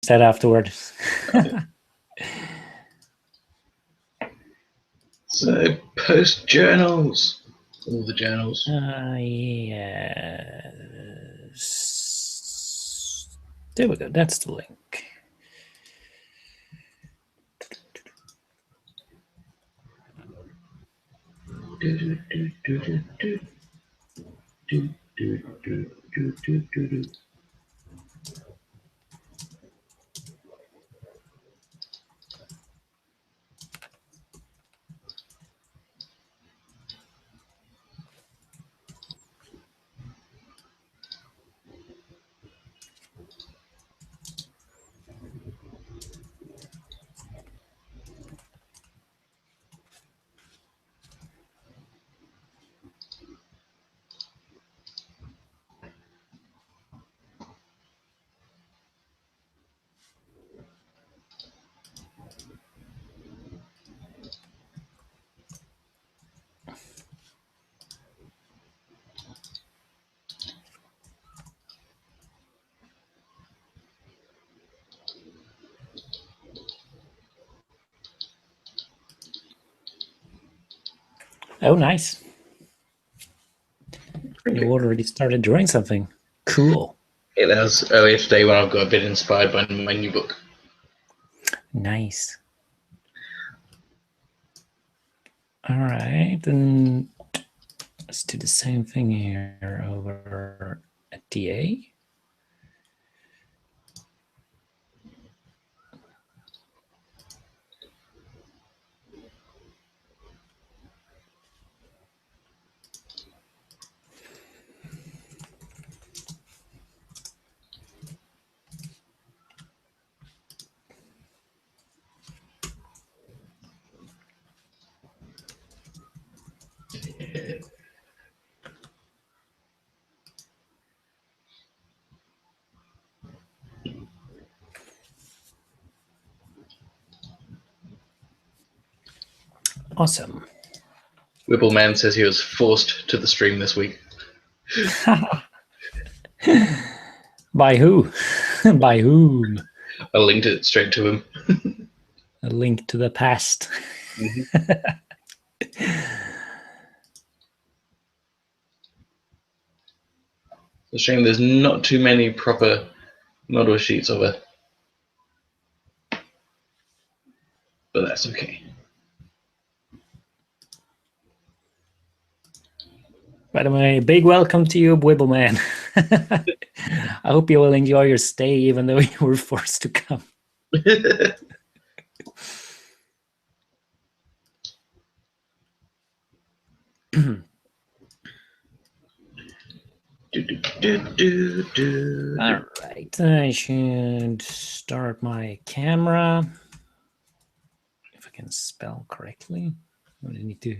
said afterward. So, post journals. All the journals. Yes. There we go. That's the link. Oh, nice. You already started drawing something. Cool. It was earlier today when I got a bit inspired by my new book. Nice. All right, then let's do the same thing here over at DA. Awesome. Whippleman says he was forced to the stream this week. By who? By whom? I linked it straight to him. A link to the past. It's a shame there's not too many proper model sheets of it. But that's okay. By the way, big welcome to you, Wibbleman. I hope you will enjoy your stay, even though you were forced to come. All right, I should start my camera. If I can spell correctly. I need to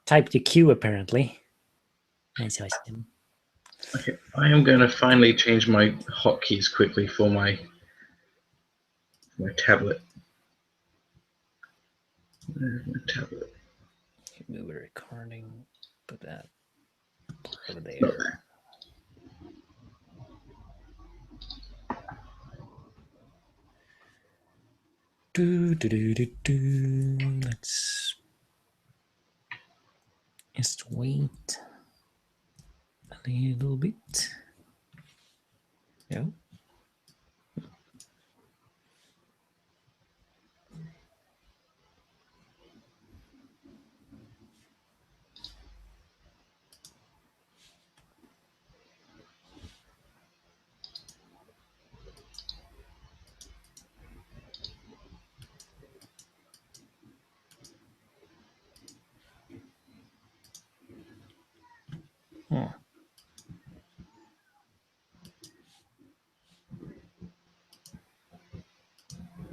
type the Q, apparently. Okay, I am going to finally change my hotkeys quickly for my tablet. Where's my tablet? Move a recording, put that over there. Let's just wait a little bit. Yeah. Oh.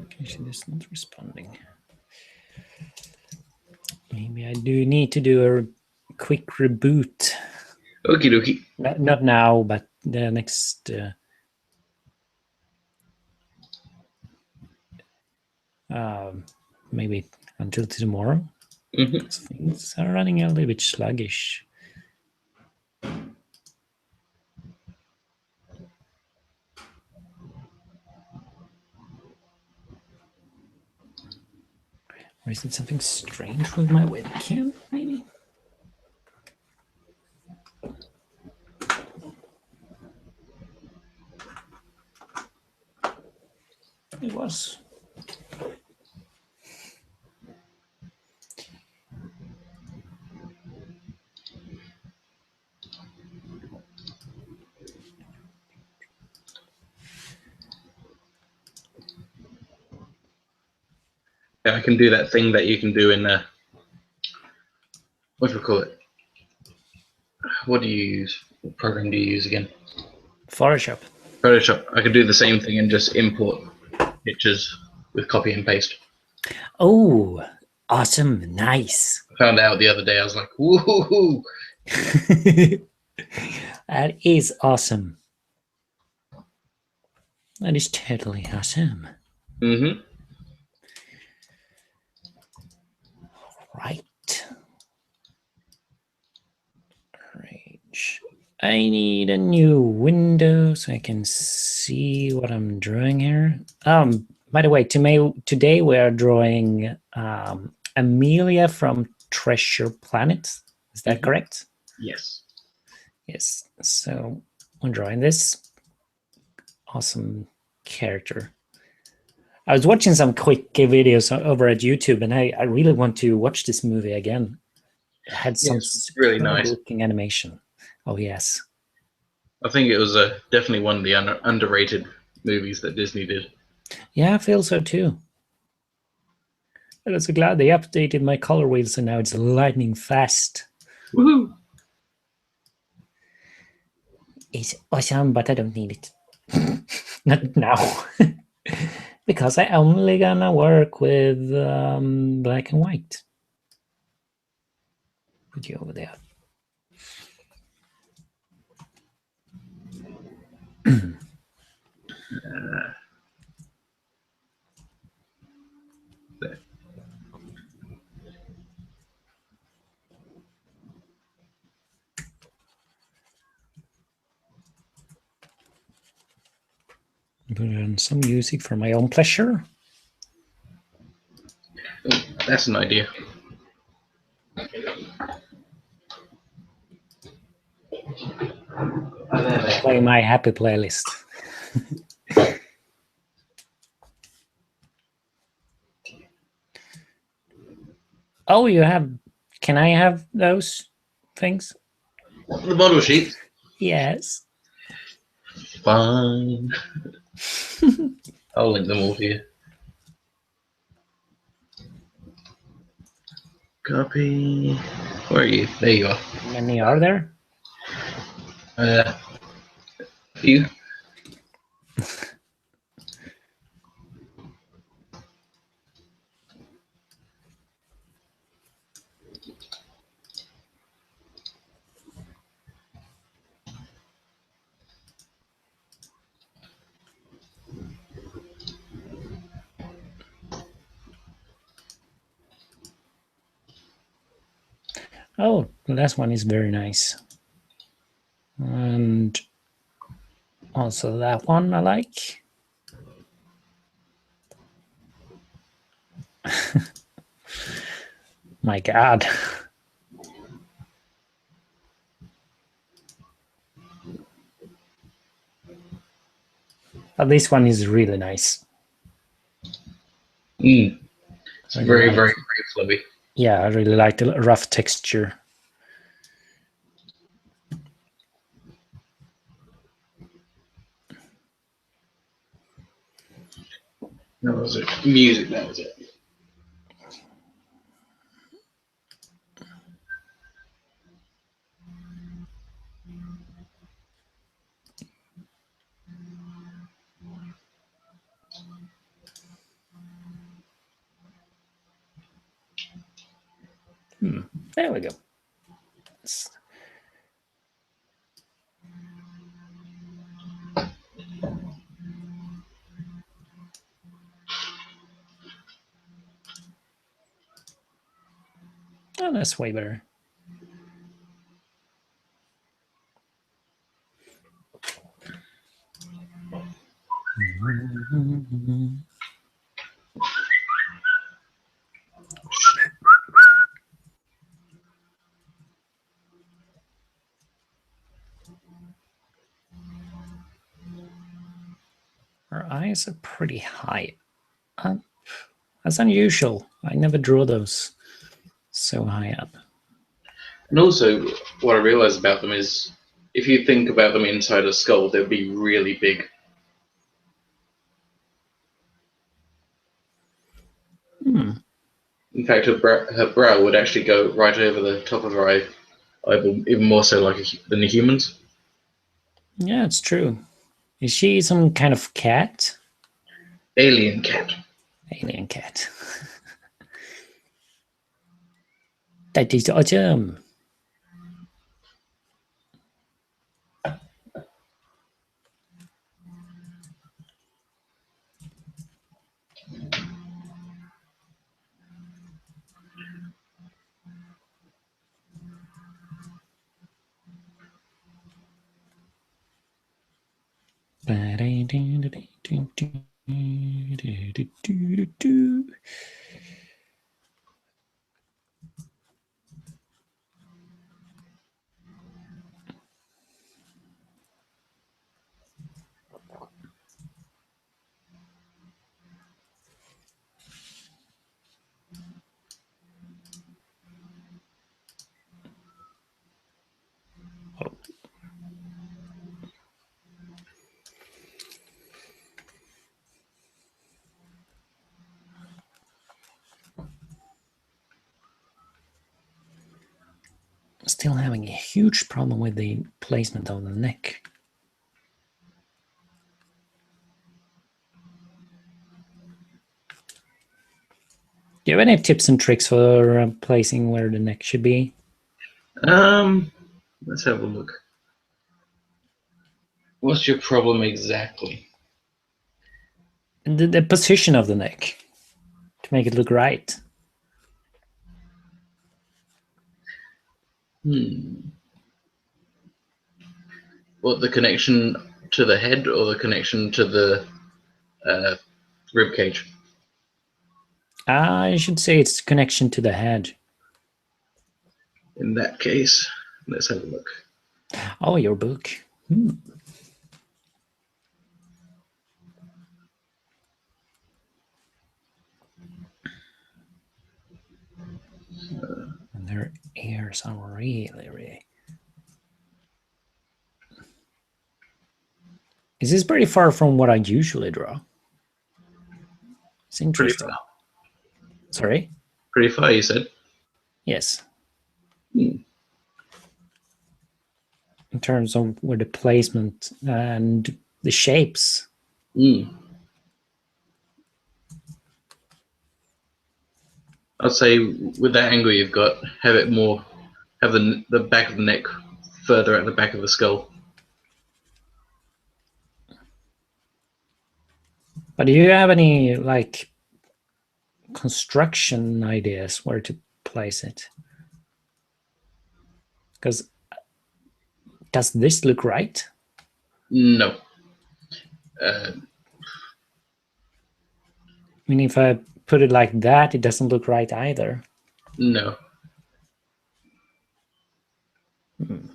Okay, she is not responding. Maybe I do need to do a quick reboot. Okie dokie. Not now, but the next. Maybe until tomorrow. Things are running a little bit sluggish. Or is it something strange with my webcam, maybe? It was. Yeah, I can do that thing that you can do in what do we call it? What do you use? What program do you use again? Photoshop. Photoshop. I could do the same thing and just import pictures with copy and paste. Oh, awesome. Nice. I found out the other day. I was like, woohoo! That is awesome. That is totally awesome. Mm-hmm. Right. Range. I need a new window so I can see what I'm drawing here. By the way, today we are drawing Amelia from Treasure Planet. Is that correct? Yes. Yes. So I'm drawing this awesome character. I was watching some quick videos over at YouTube, and I really want to watch this movie again. It had some really nice looking animation. Oh yes. I think it was definitely one of the underrated movies that Disney did. Yeah, I feel so too. I'm so glad they updated my color wheel, so now it's lightning fast. Woohoo! It's awesome, but I don't need it. Not now. Because I only gonna work with black and white. Put you over there. There. Put on some music for my own pleasure. Oh, that's an idea. Play my happy playlist. Oh, you have. Can I have those things? The model sheets. Yes. Fine. I'll link them all here. Copy. Where are you? There you are. How many are there? You. Oh, the last one is very nice. And also that one I like. My God. But this one is really nice. It's very, very, very flubby. Yeah, I really like the rough texture. That was it. Music, that was it. There we go. Oh, that's way better. eyes are pretty high. Uh, that's unusual. I never draw those so high up. And also, what I realized about them is if you think about them inside a skull, they'd be really big. Hmm. In fact, her brow would actually go right over the top of her eyeball, even more so than the humans. Yeah, it's true. Is she some kind of cat? Alien cat. Alien cat. That is Artjam. Oh, still having a huge problem with the placement of the neck. Do you have any tips and tricks for placing where the neck should be? Um, let's have a look. What's your problem exactly? The position of the neck to make it look right. Hmm. What, the connection to the head or the connection to the uh, rib cage? I should say it's connection to the head. In that case, let's have a look. Oh, your book. Hmm. And their ears are really. Is this pretty far from what I usually draw? It's Pretty far. interesting. Sorry? Pretty far, you said. Yes. Hmm. In terms of where the placement and the shapes. Hmm. I'd say with that angle you've got, have it more, have the back of the neck further at the back of the skull. But do you have any like construction ideas where to place it? Because does this look right? No. Uh, I mean, if I put it like that, it doesn't look right either. no. Hmm.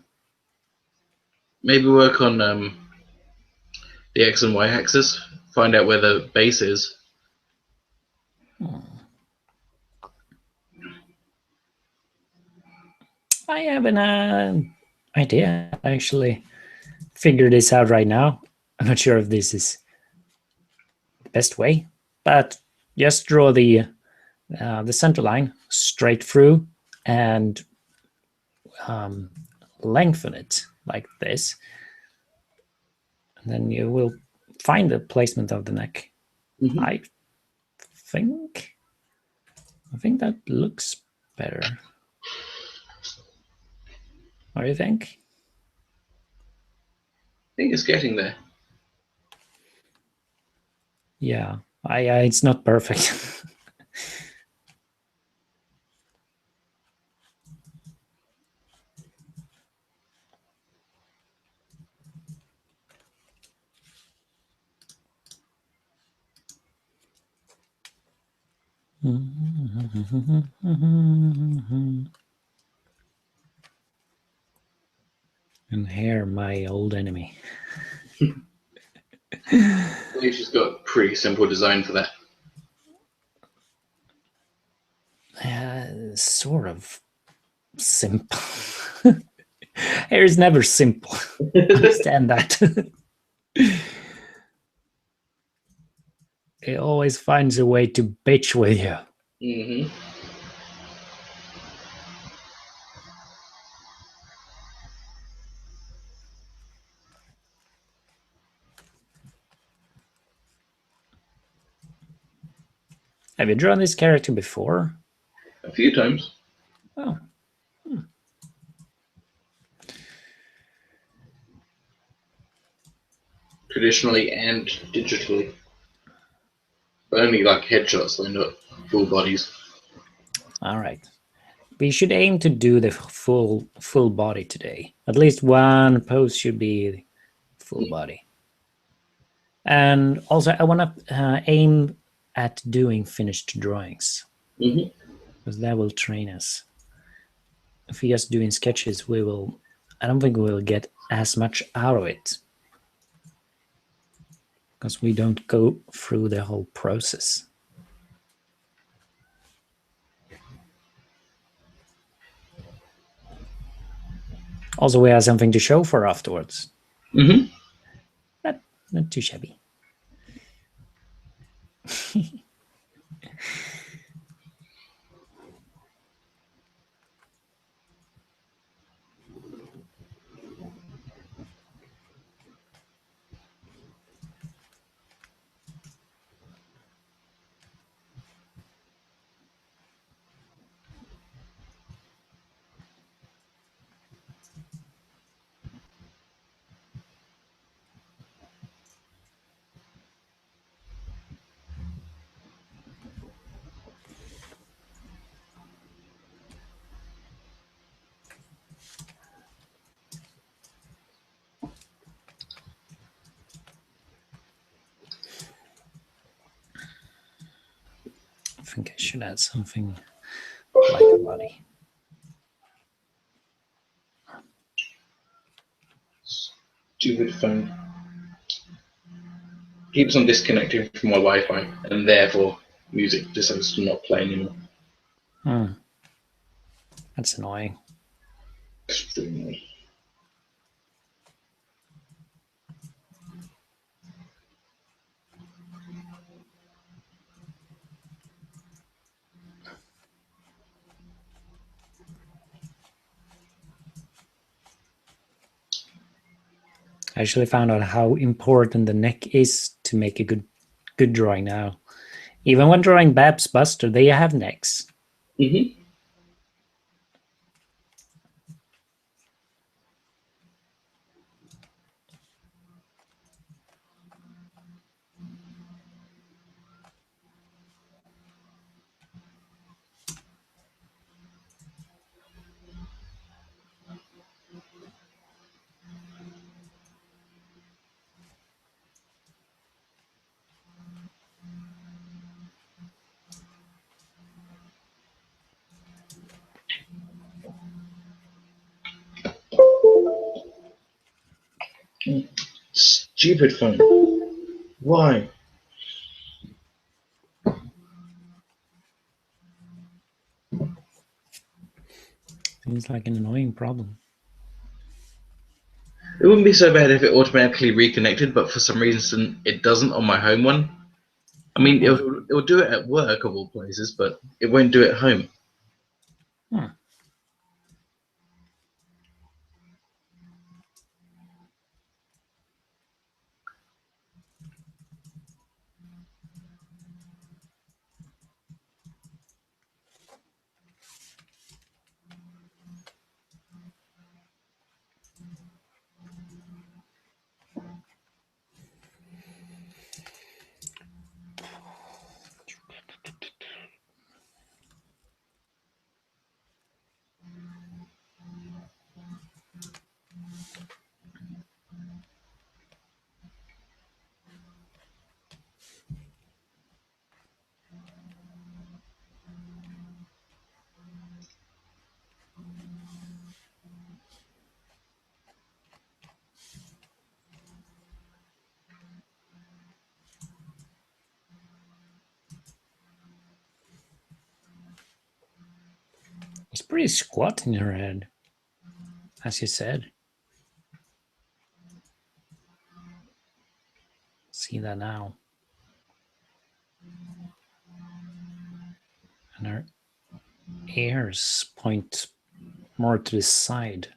Maybe work on the X and Y axis. Find out where the base is. Hmm. I have an idea. I actually figure this out right now. I'm not sure if this is the best way, but just draw the center line straight through and um, lengthen it like this, and then you will find the placement of the neck. Mm-hmm. I think I think that looks better. What do you think? I think it's getting there. Yeah, I it's not perfect. And here, my old enemy. I believe she's got pretty simple design for that. Sort of simple. Hair is never simple. Understand that. It always finds a way to bitch with you. Mm-hmm. Have you drawn this character before? A few times. Oh, Traditionally and digitally. But only like headshots, though, not full bodies. all right. We should aim to do the full body today. At least one pose should be full body. And also, I want to aim at doing finished drawings Mm-hmm. because that will train us. If we're just doing sketches, we will. I don't think we will get as much out of it because we don't go through the whole process. Also, we have something to show for afterwards. Mm-hmm. Not too shabby. I think I should add something like a body. Stupid phone. Keeps on disconnecting from my Wi-Fi, and therefore music decides to not play anymore. Hmm. That's annoying. Extremely. I actually found out how important the neck is to make a good drawing now. Even when drawing Babs Buster, they have necks. Mm-hmm. Stupid phone. Why? Seems like an annoying problem. It wouldn't be so bad if it automatically reconnected, but for some reason it doesn't on my home one. I mean, Hmm. it'll do it at work of all places, but it won't do it at home. Hmm. It's pretty squat in her head, as you said. See that now. And her ears point more to the side.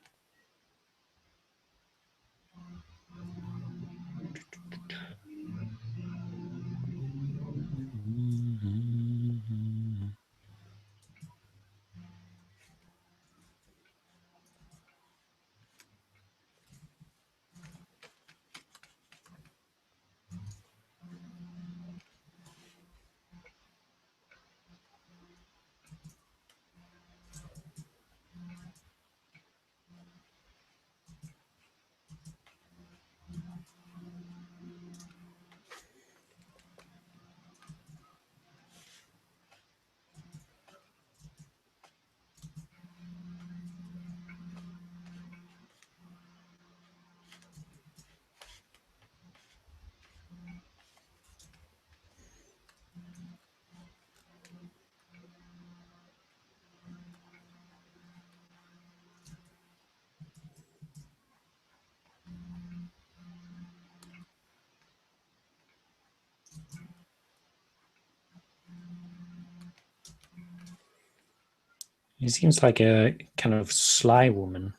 He seems like a kind of sly woman.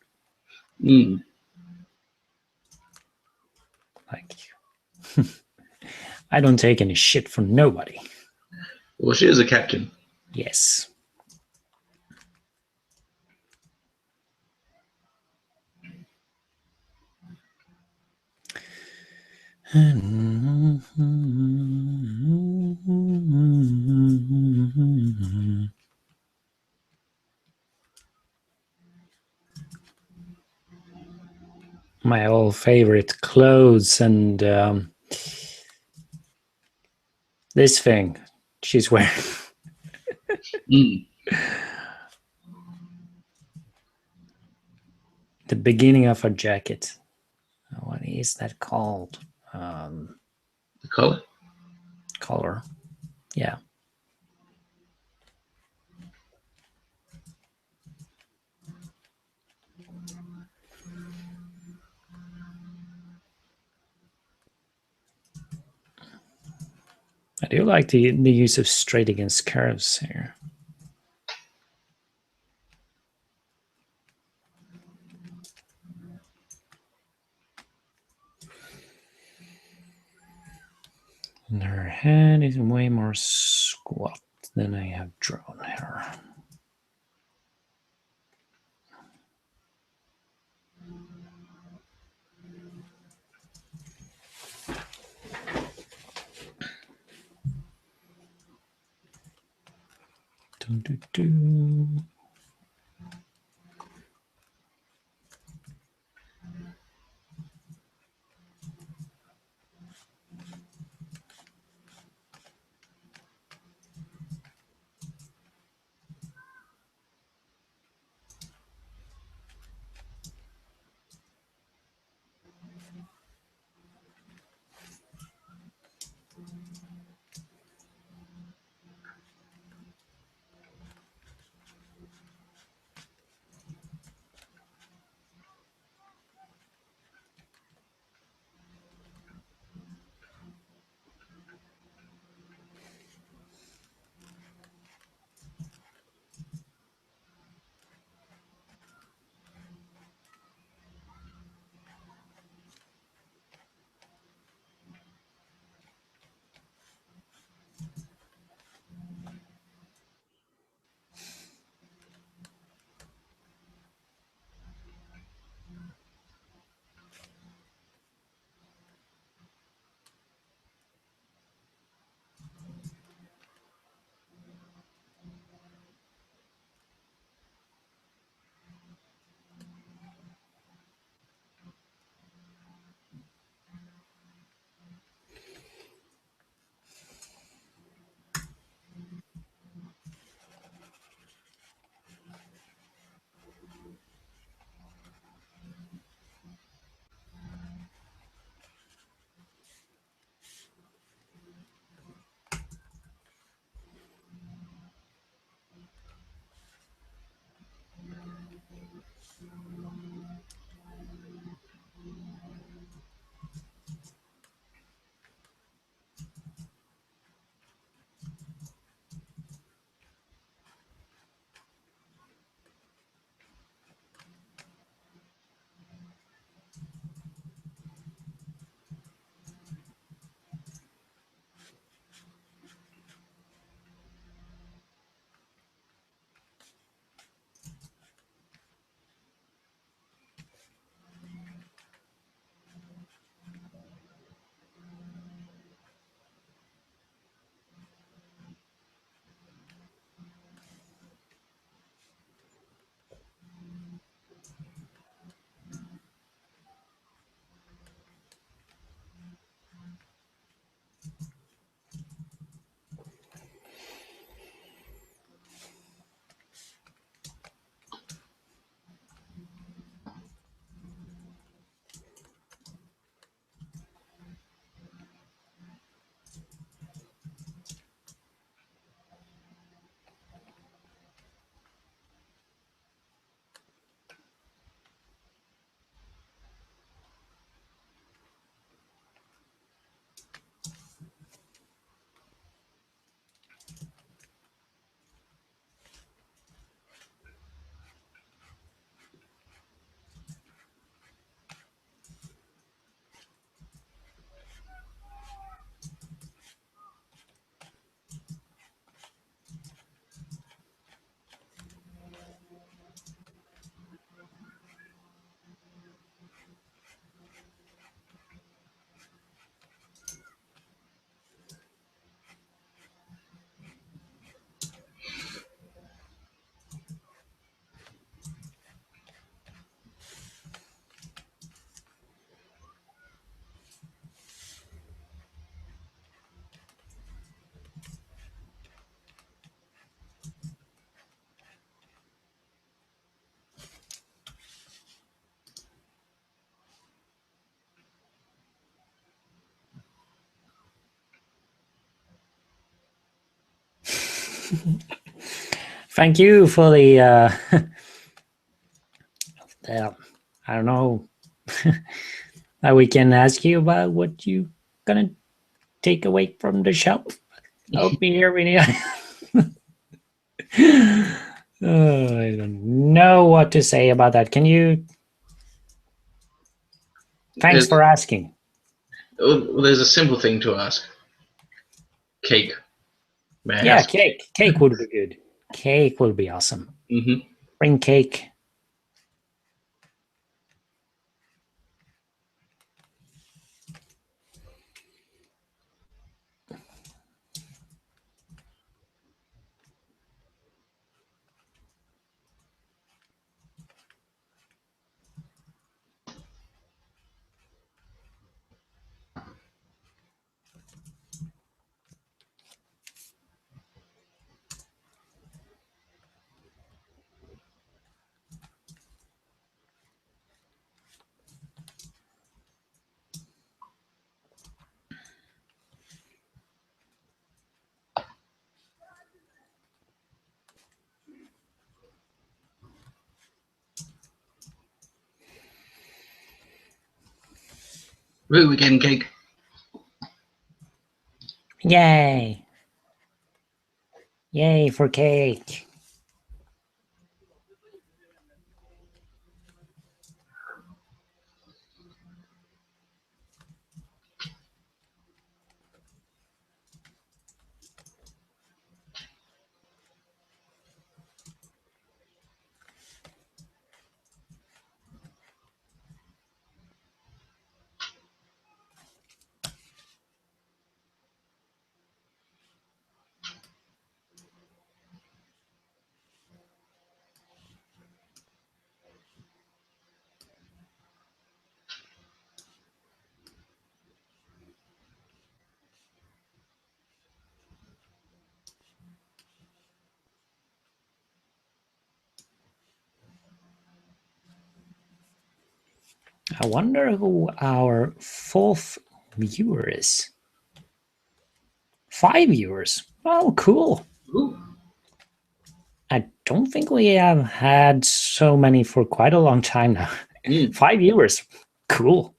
Mm. Like, I don't take any shit from nobody. Well, she is a captain. Yes. My old favorite clothes and this thing she's wearing. Mm. The beginning of her jacket. What is that called? The collar. Color. Yeah. I do like the use of straight against curves here. And her head is way more squat than I have drawn her. Dun, dun, dun. Thank you for the I don't know that we can ask you about what you gonna take away from the shelf. Help me here, really. I don't know what to say about that. Can you? Thanks There's, for asking. there's a simple thing to ask. Cake. May I Yeah, ask? cake. Cake would be good. Cake will be awesome. Mm-hmm. Bring cake. Ooh, we're getting cake. Yay! Yay for cake! I wonder who our fourth viewer is. 5 viewers. Oh, cool. Ooh. I don't think we have had so many for quite a long time now. Mm. 5 viewers. Cool.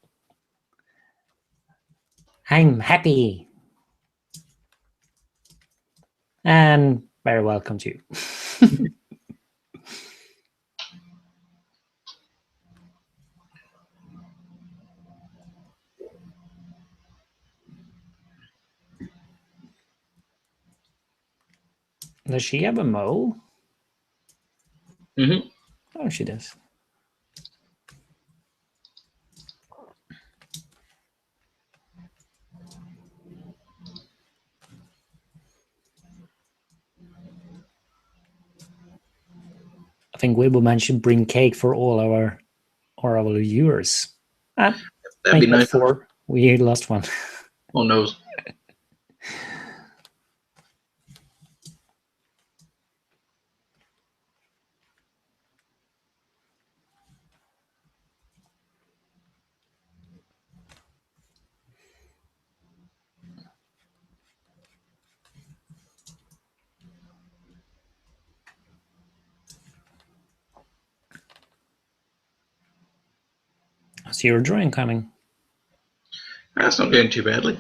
I'm happy. And very welcome to you. Does she have a mole? Mm-hmm. Oh, she does. I think Wibbleman should bring cake for all our viewers. Ah, That'd be make that nice. 4. We lost one. Oh no. I see your drawing coming. That's not going too badly.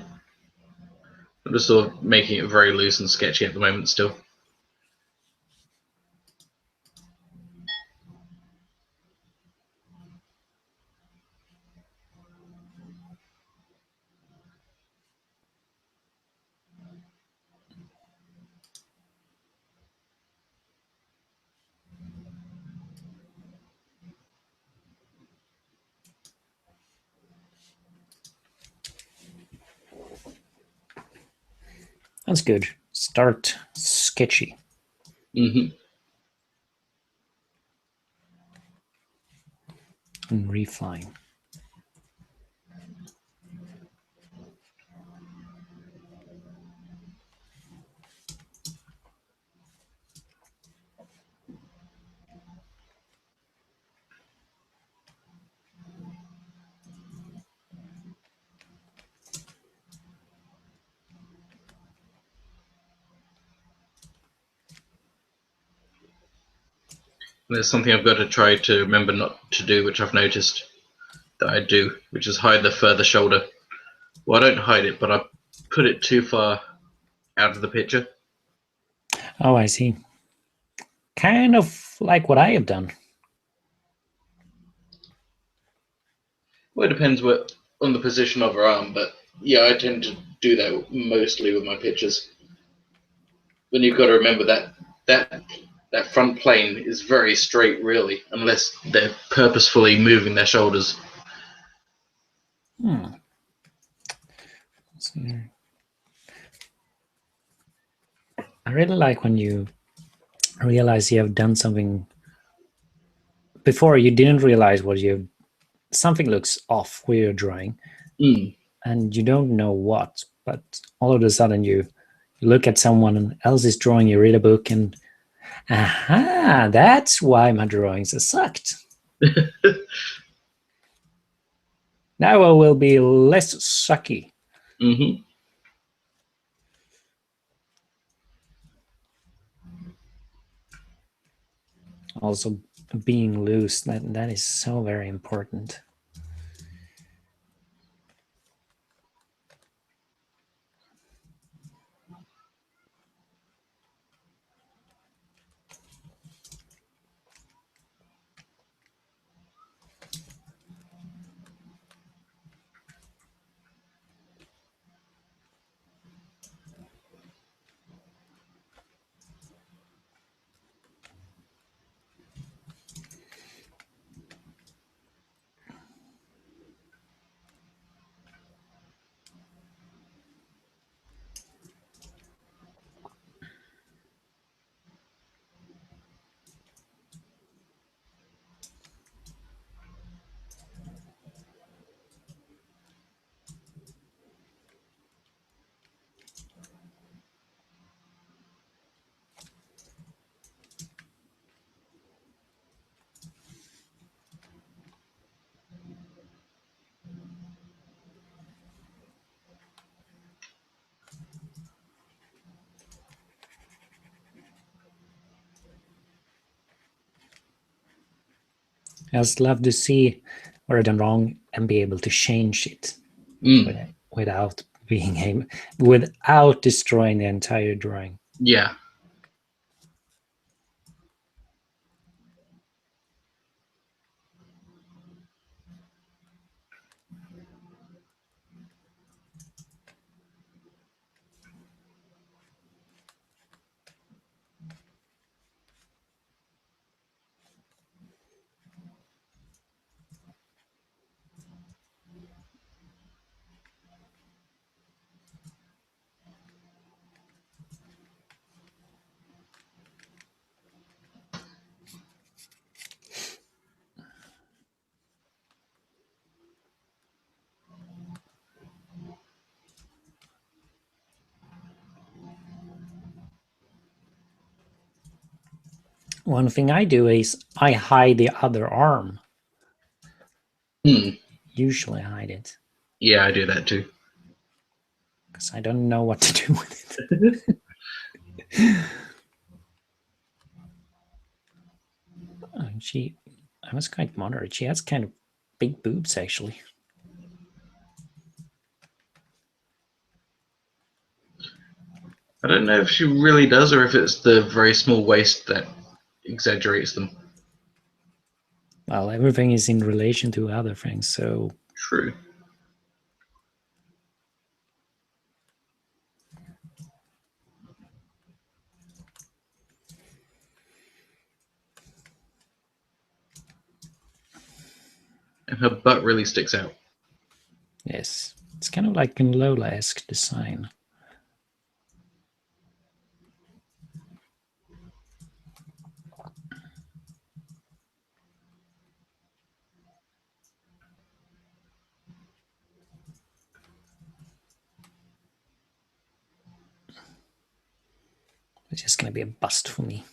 I'm just sort of making it very loose and sketchy at the moment still. That's good. Start sketchy Mm-hmm. and refine. There's something I've got to try to remember not to do, which I've noticed that I do, which is hide the further shoulder. Well, I don't hide it, but I put it too far out of the picture. Oh, I see. Kind of like what I have done. Well, it depends on the position of her arm, but yeah, I tend to do that mostly with my pictures. Then you've got to remember that that front plane is very straight, really, unless they're purposefully moving their shoulders. Hmm. So, I really like when you realize you have done something before you didn't realize what you something looks off with your drawing Mm. and you don't know what, but all of a sudden you look at someone else's drawing, you read a book, and aha, that's why my drawings are sucked. Now I will be less sucky. Mm-hmm. Also, being loose, that is so very important. I just love to see where I done wrong and be able to change it Mm. without being able, without destroying the entire drawing. Yeah. One thing I do is I hide the other arm. Mm. Usually hide it Yeah, I do that too. because I don't know what to do with it. She, I was quite moderate. She has kind of big boobs, actually. I don't know if she really does or if it's the very small waist that exaggerates them. Well, everything is in relation to other things, so True. And her butt really sticks out. yes, it's kind of like in Lola-esque design. It's just going to be a bust for me.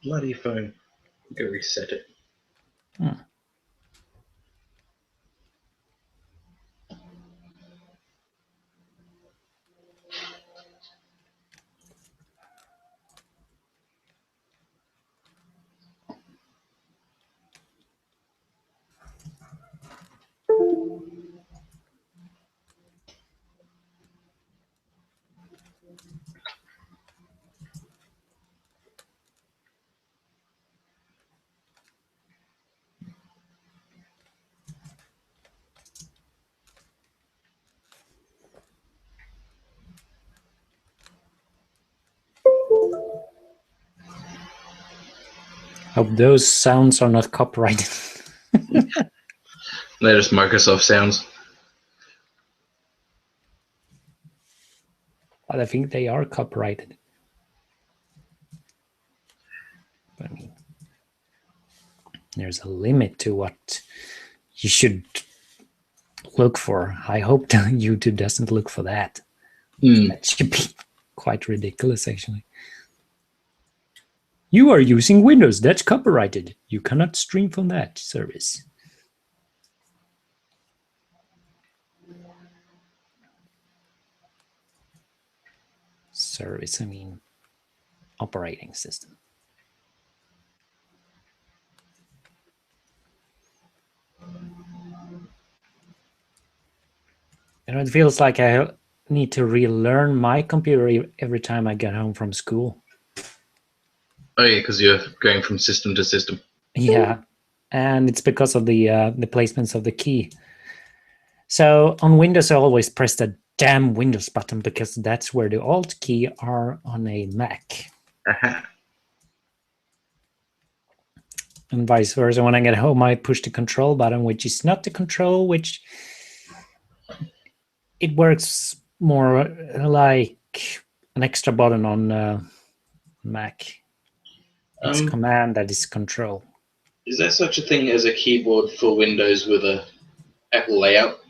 Bloody phone. Go reset it. Hope those sounds are not copyrighted. They're just Microsoft sounds. But I think they are copyrighted. But I mean, there's a limit to what you should look for. I hope that YouTube doesn't look for that. That should be quite ridiculous, actually. You are using Windows. That's copyrighted. You cannot stream from that service. Service, I mean, operating system. You know, it feels like I need to relearn my computer every time I get home from school. Oh yeah, because you're going from system to system. Yeah, and it's because of the placements of the key. So on Windows, I always press the damn Windows button because that's where the Alt key are on a Mac. And vice versa. When I get home, I push the control button, which is not the control, which it works more like an extra button on Mac. It's command that is control. Is there such a thing as a keyboard for Windows with a Apple layout?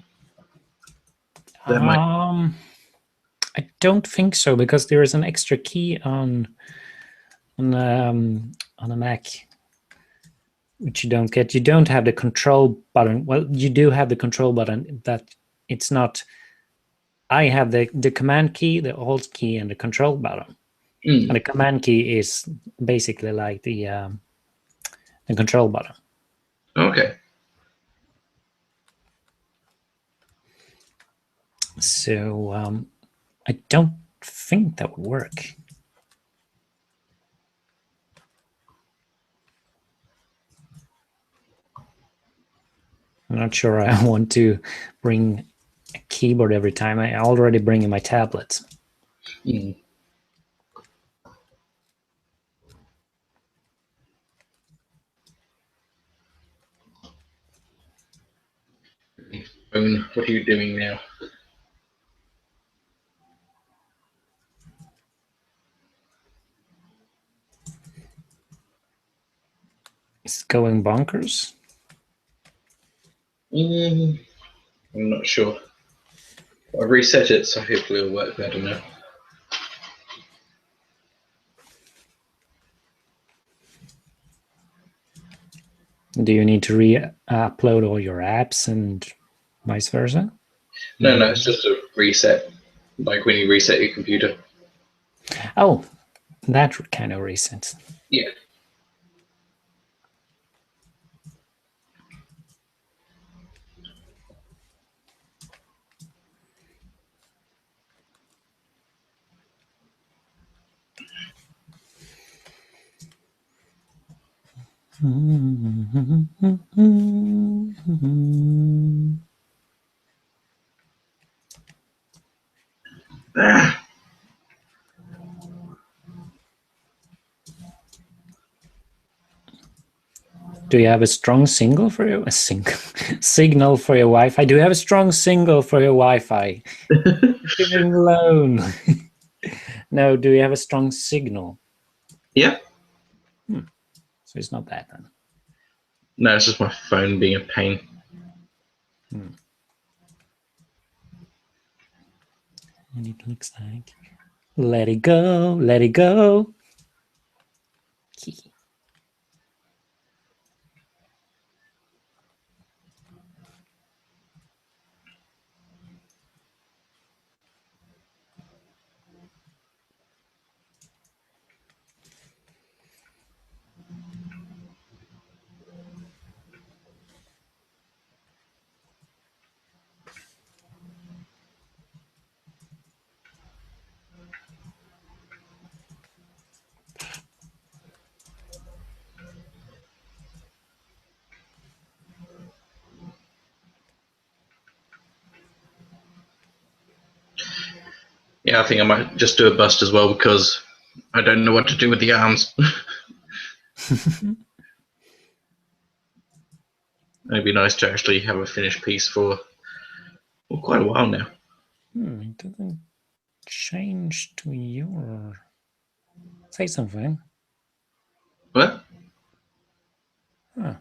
I don't think so, because there is an extra key on a Mac, which you don't get. You don't have the control button. Well, you do have the control button. That it's not. I have the command key, the Alt key, and the control button. And the command key is basically like the control button. Okay. So I don't think that would work. I'm not sure I want to bring a keyboard every time. I already bring in my tablets. What are you doing now? It's going bonkers. I'm not sure. I reset it, so hopefully it'll work better now. Do you need to re-upload all your apps and vice versa? No, it's just a reset, like when you reset your computer. Oh, that kind of reset. Yeah. Do you have a strong signal for your signal for your Wi-Fi? Do you have a strong signal for your Wi-Fi? Leave it alone. No, do you have a strong signal? Yeah. So it's not that then. No, it's just my phone being a pain. And it looks like let it go, let it go. Yeah, I think I might just do a bust as well because I don't know what to do with the arms. It'd be nice to actually have a finished piece for quite a while now. It doesn't change to your. Say something. What? Huh.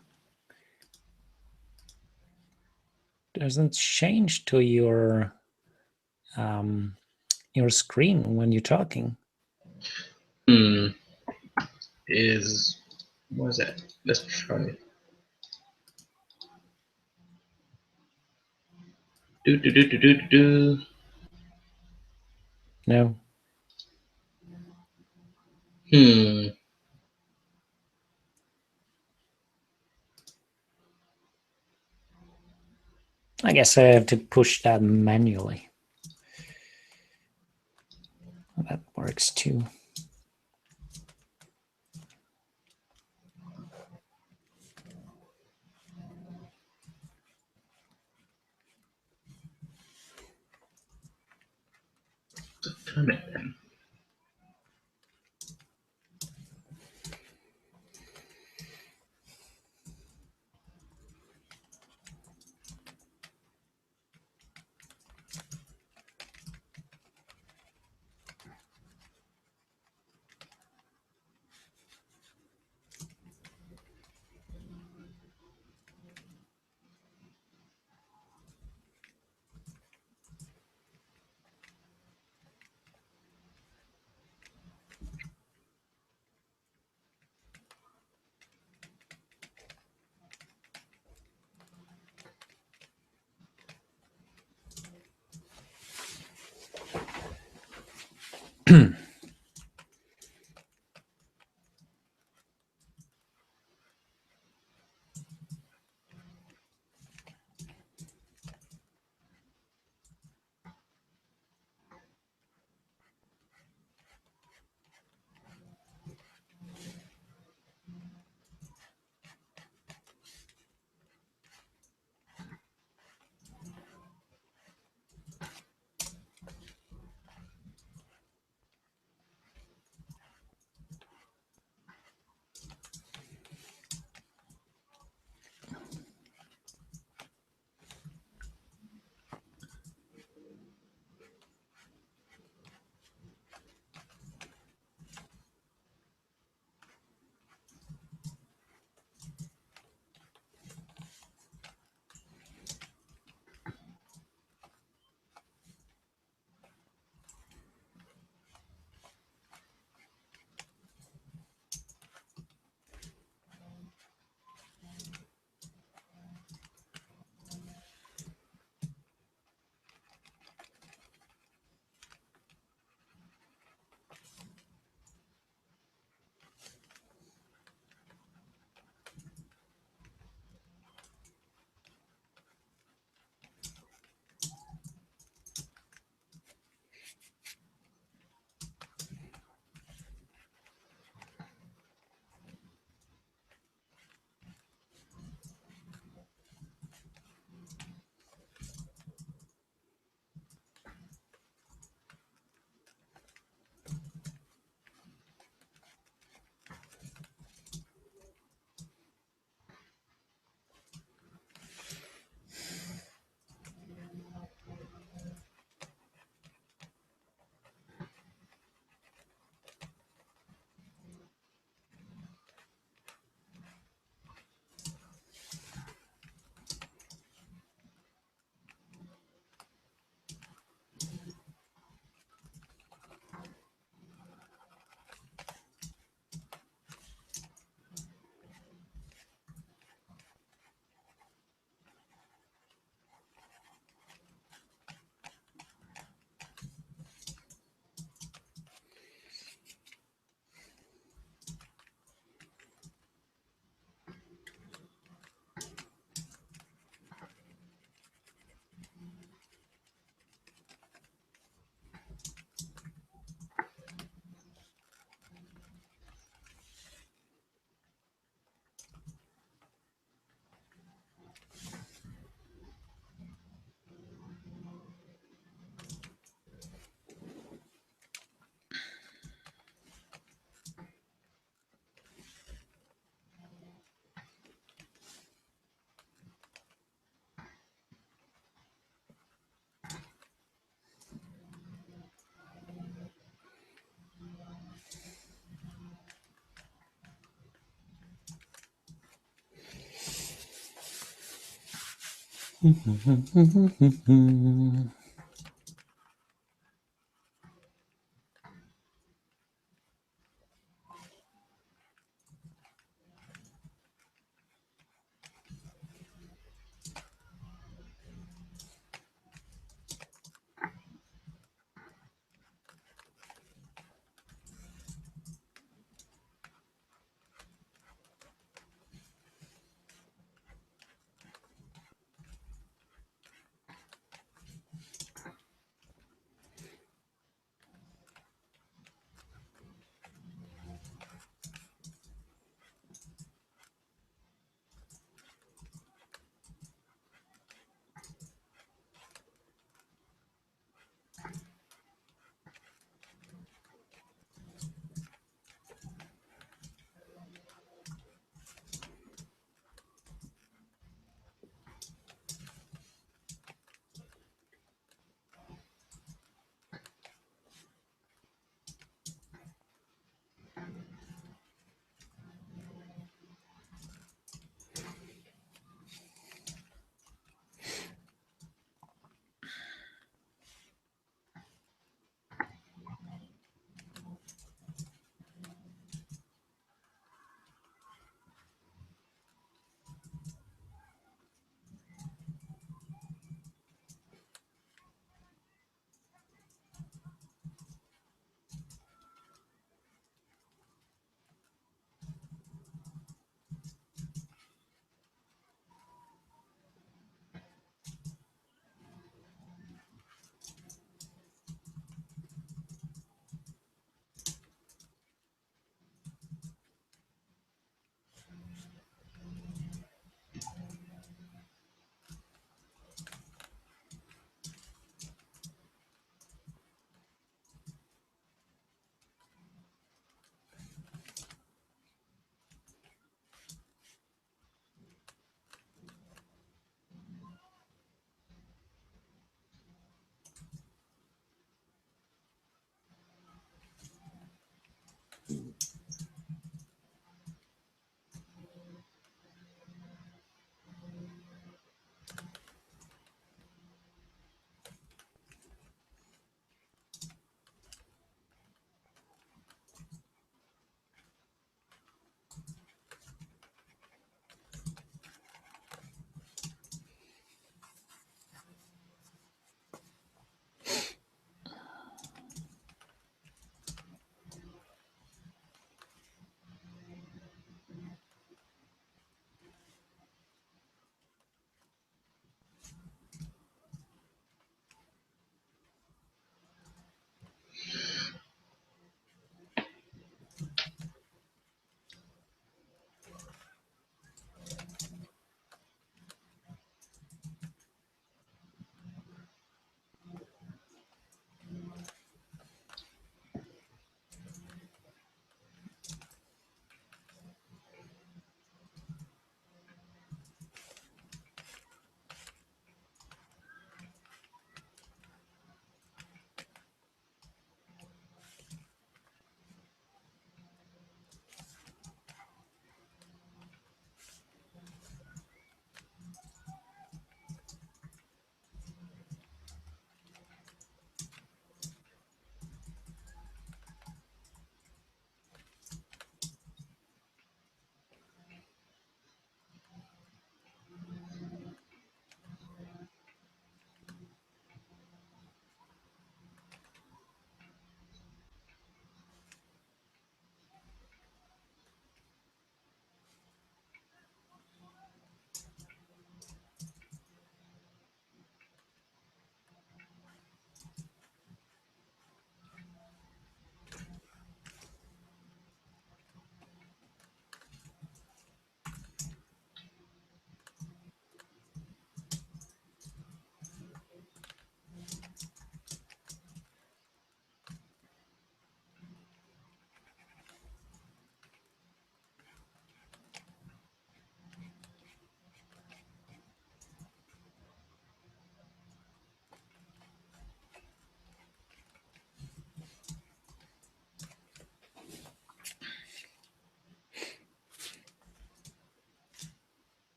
Doesn't change to your screen when you're talking. Hmm. What is that? Let's try. Do do do do do do. No. Hmm. I guess I have to push that manually. That works too. Damn it then.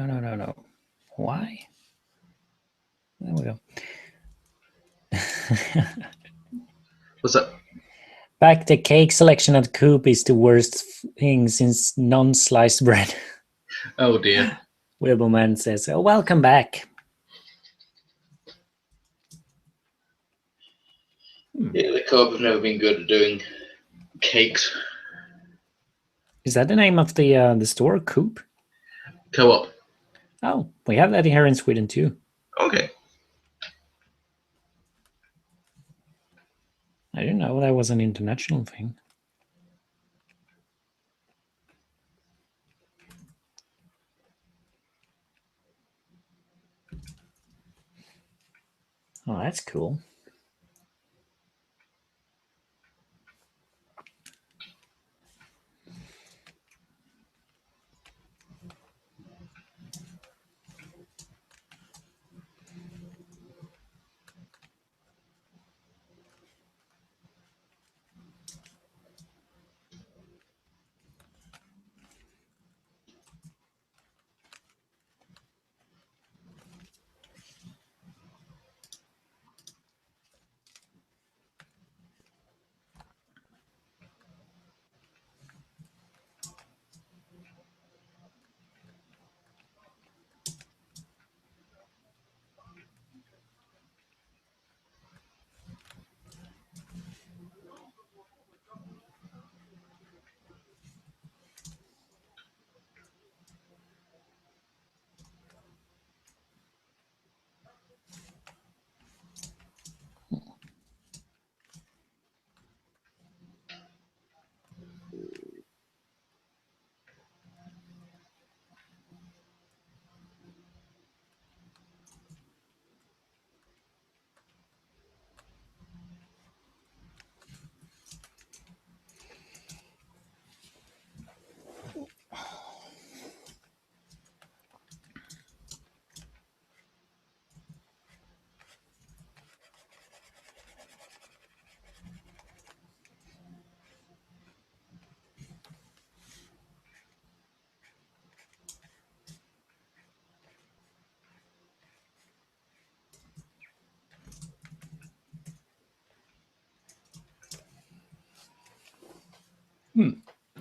no. Why? There we go. What's that? Back, the cake selection at Coop is the worst thing since non-sliced bread. Oh dear. Wilberman says, oh, welcome back. Yeah, the Co-op have never been good at doing cakes. Is that the name of the store, Coop? Co-op. Oh, we have that here in Sweden too. Okay. I didn't know that was an international thing. Oh, that's cool.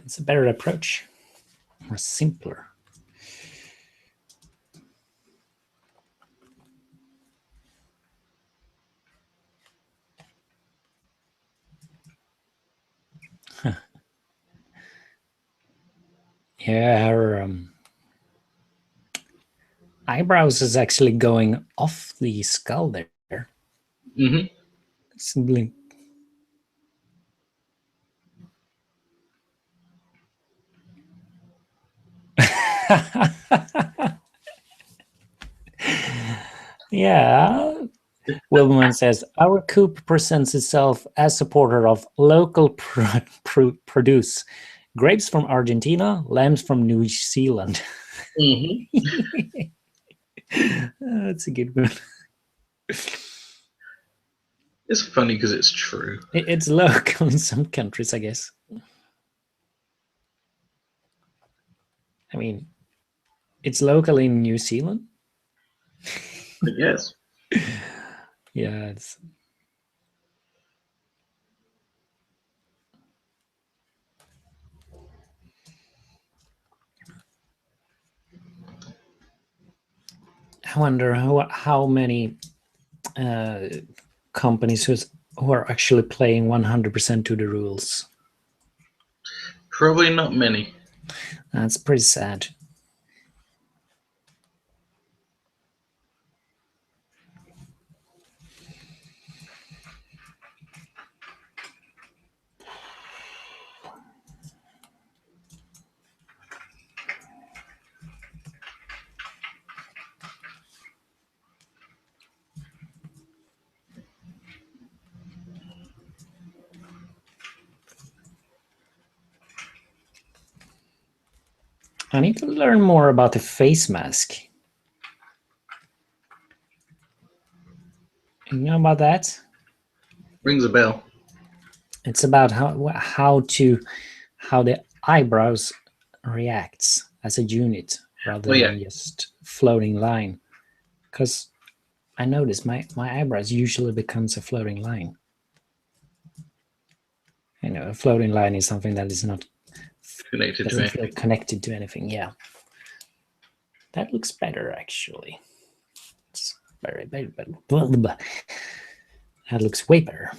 It's a better approach, more simpler. Yeah, her eyebrows is actually going off the skull there. Mm-hmm. Simply. Yeah. Wilberman says, our Coop presents itself as supporter of local produce. Grapes from Argentina, lambs from New Zealand. Mm-hmm. That's a good one. It's funny because it's true. It's local in some countries, I guess. I mean, it's local in New Zealand. I guess. Yeah, it's. I wonder how many companies who are actually playing 100% to the rules. Probably not many. That's pretty sad. I need to learn more about the face mask. You know about that? Rings a bell. It's about how the eyebrows reacts as a unit, rather Well, yeah, than just floating line. Because I notice my eyebrows usually becomes a floating line. A floating line is something that is not connected to doesn't feel anything. connected to anything. Yeah, that looks better actually. It's very, very, very that looks way better.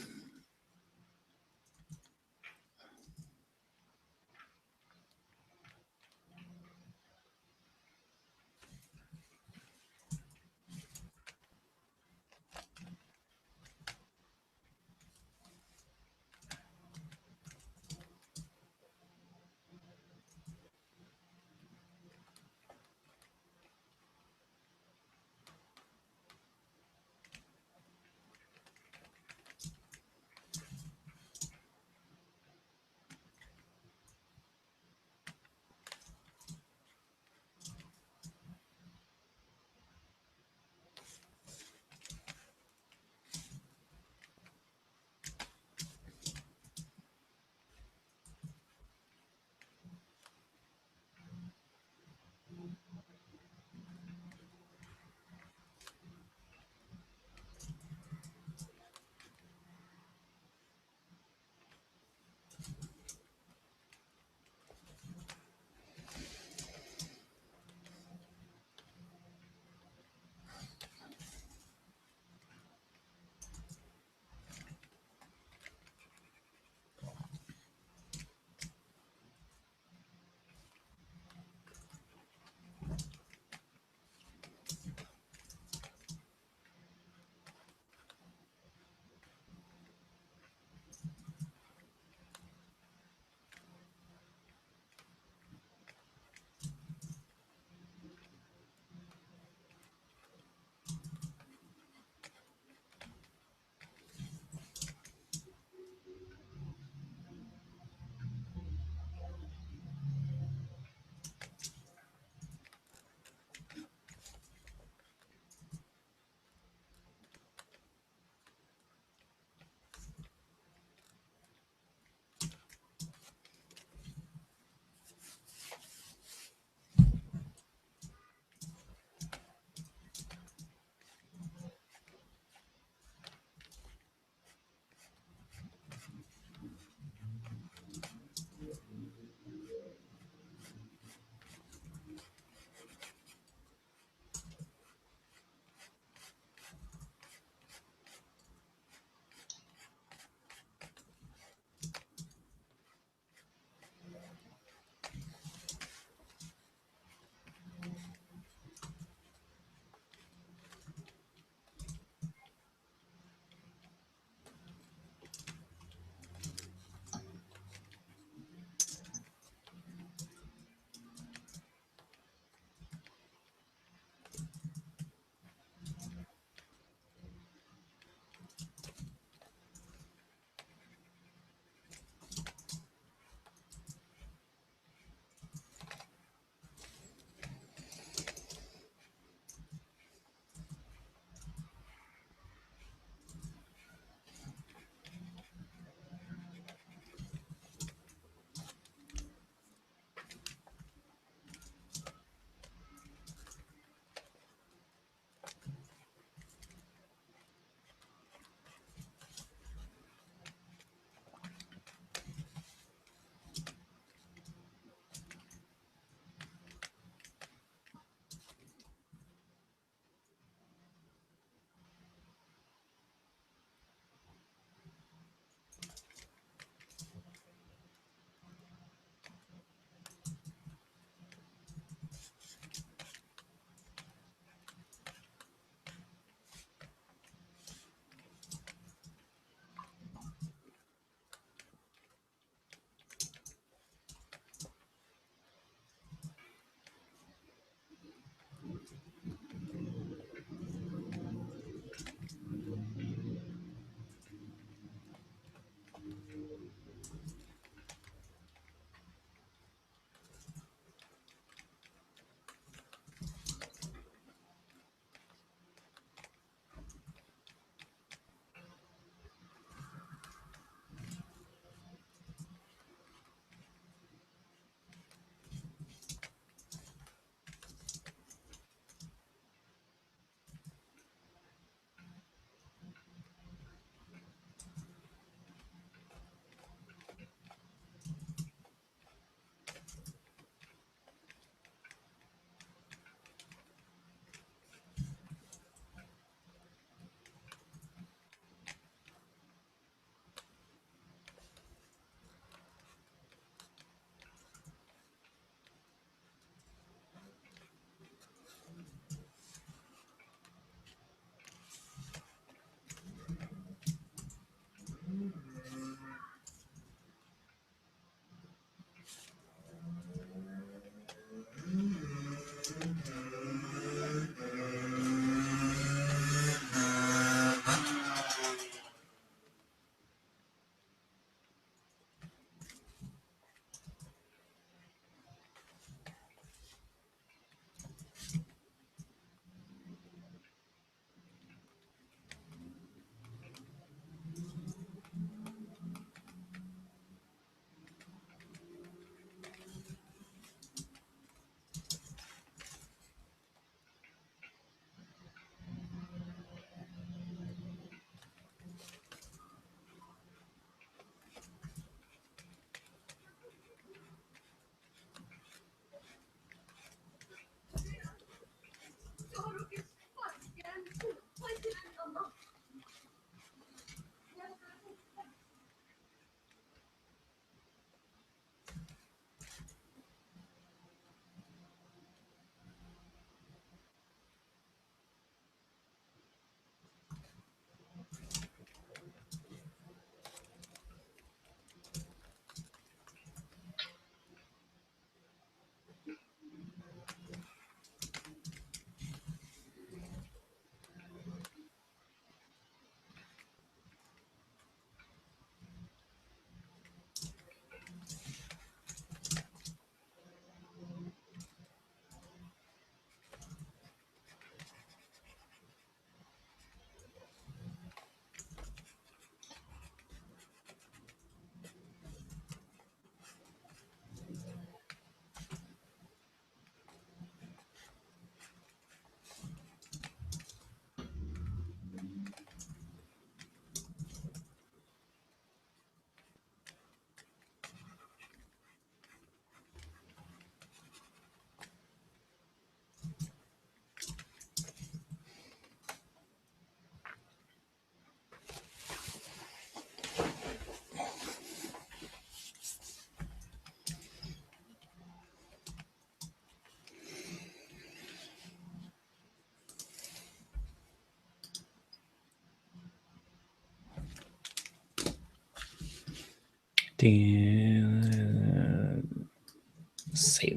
Save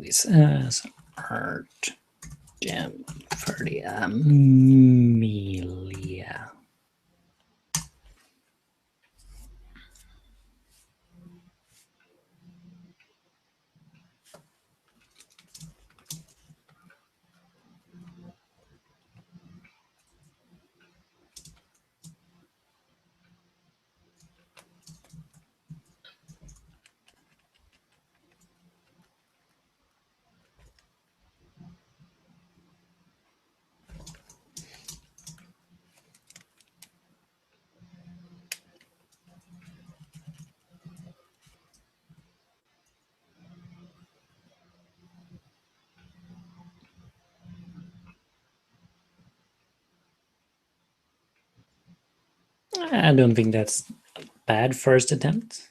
this as Artjam for the Amelia. I don't think that's bad first attempt.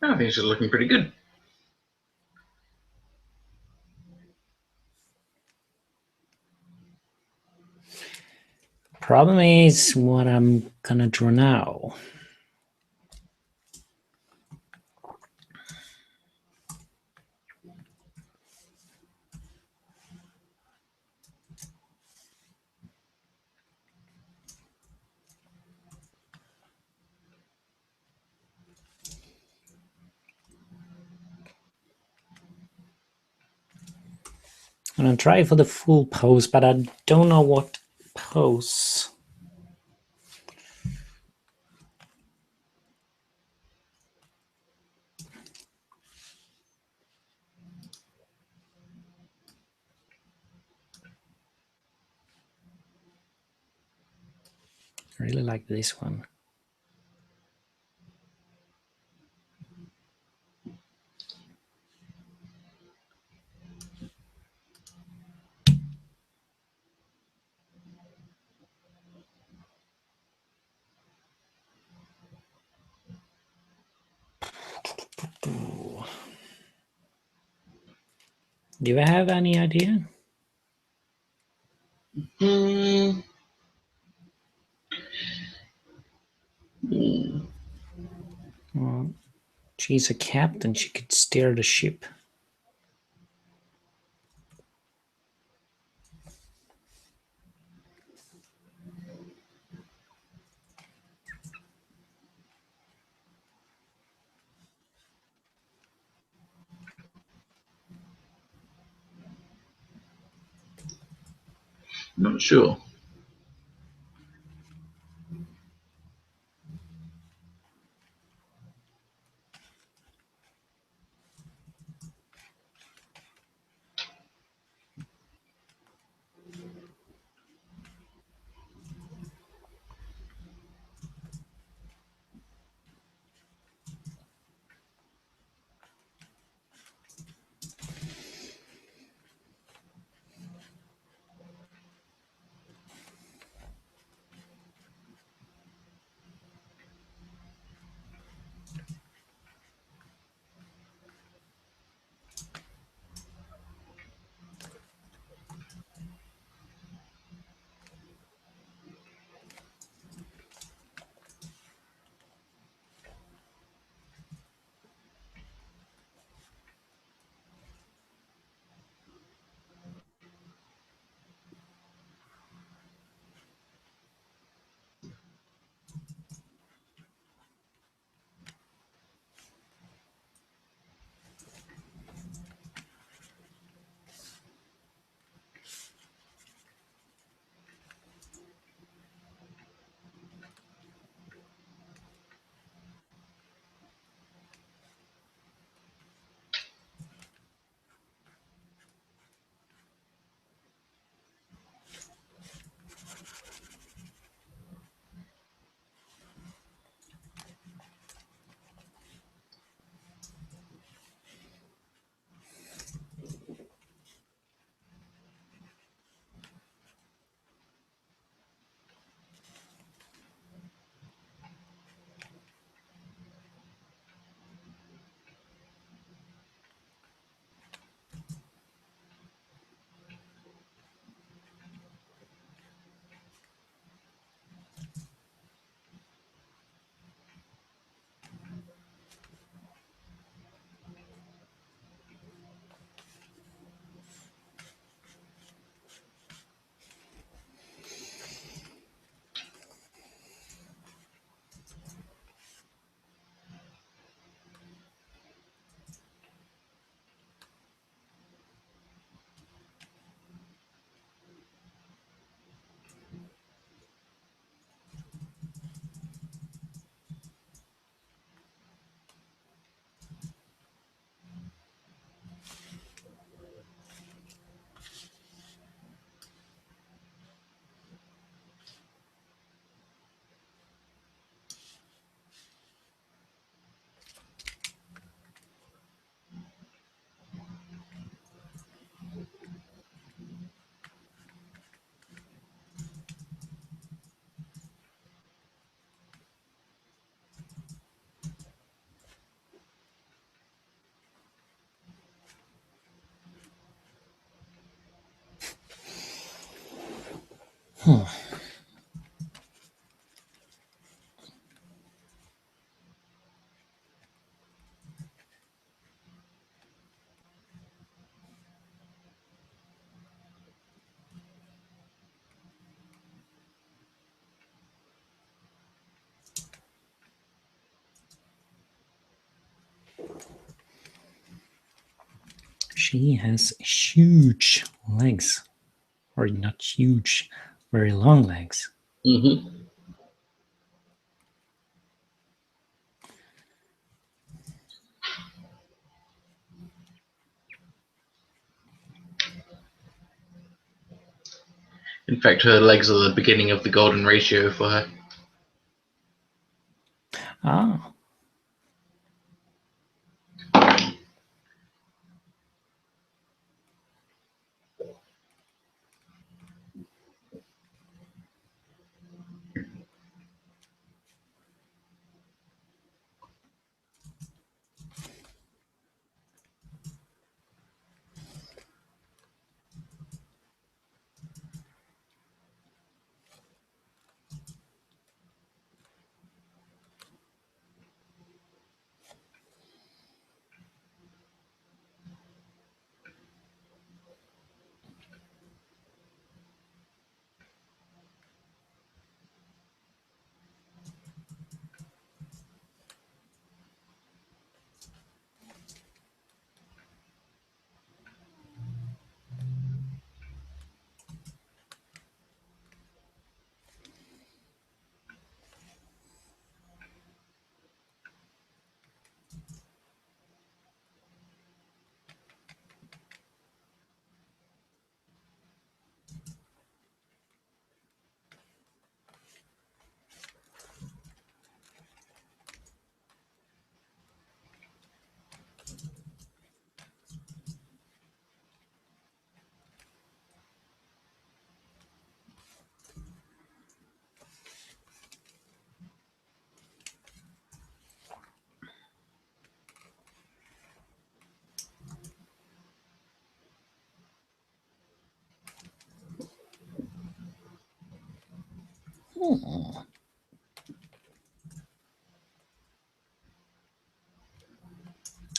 I think she's looking pretty good. Problem is what I'm gonna draw now. I'm gonna try for the full pose, but I don't know what pose. I really like this one. Do you have any idea? Hmm. Well, she's a captain. She could steer the ship. Not sure. She has huge legs, or not huge, very long legs. Mm-hmm. In fact, her legs are the beginning of the golden ratio for her. Ah,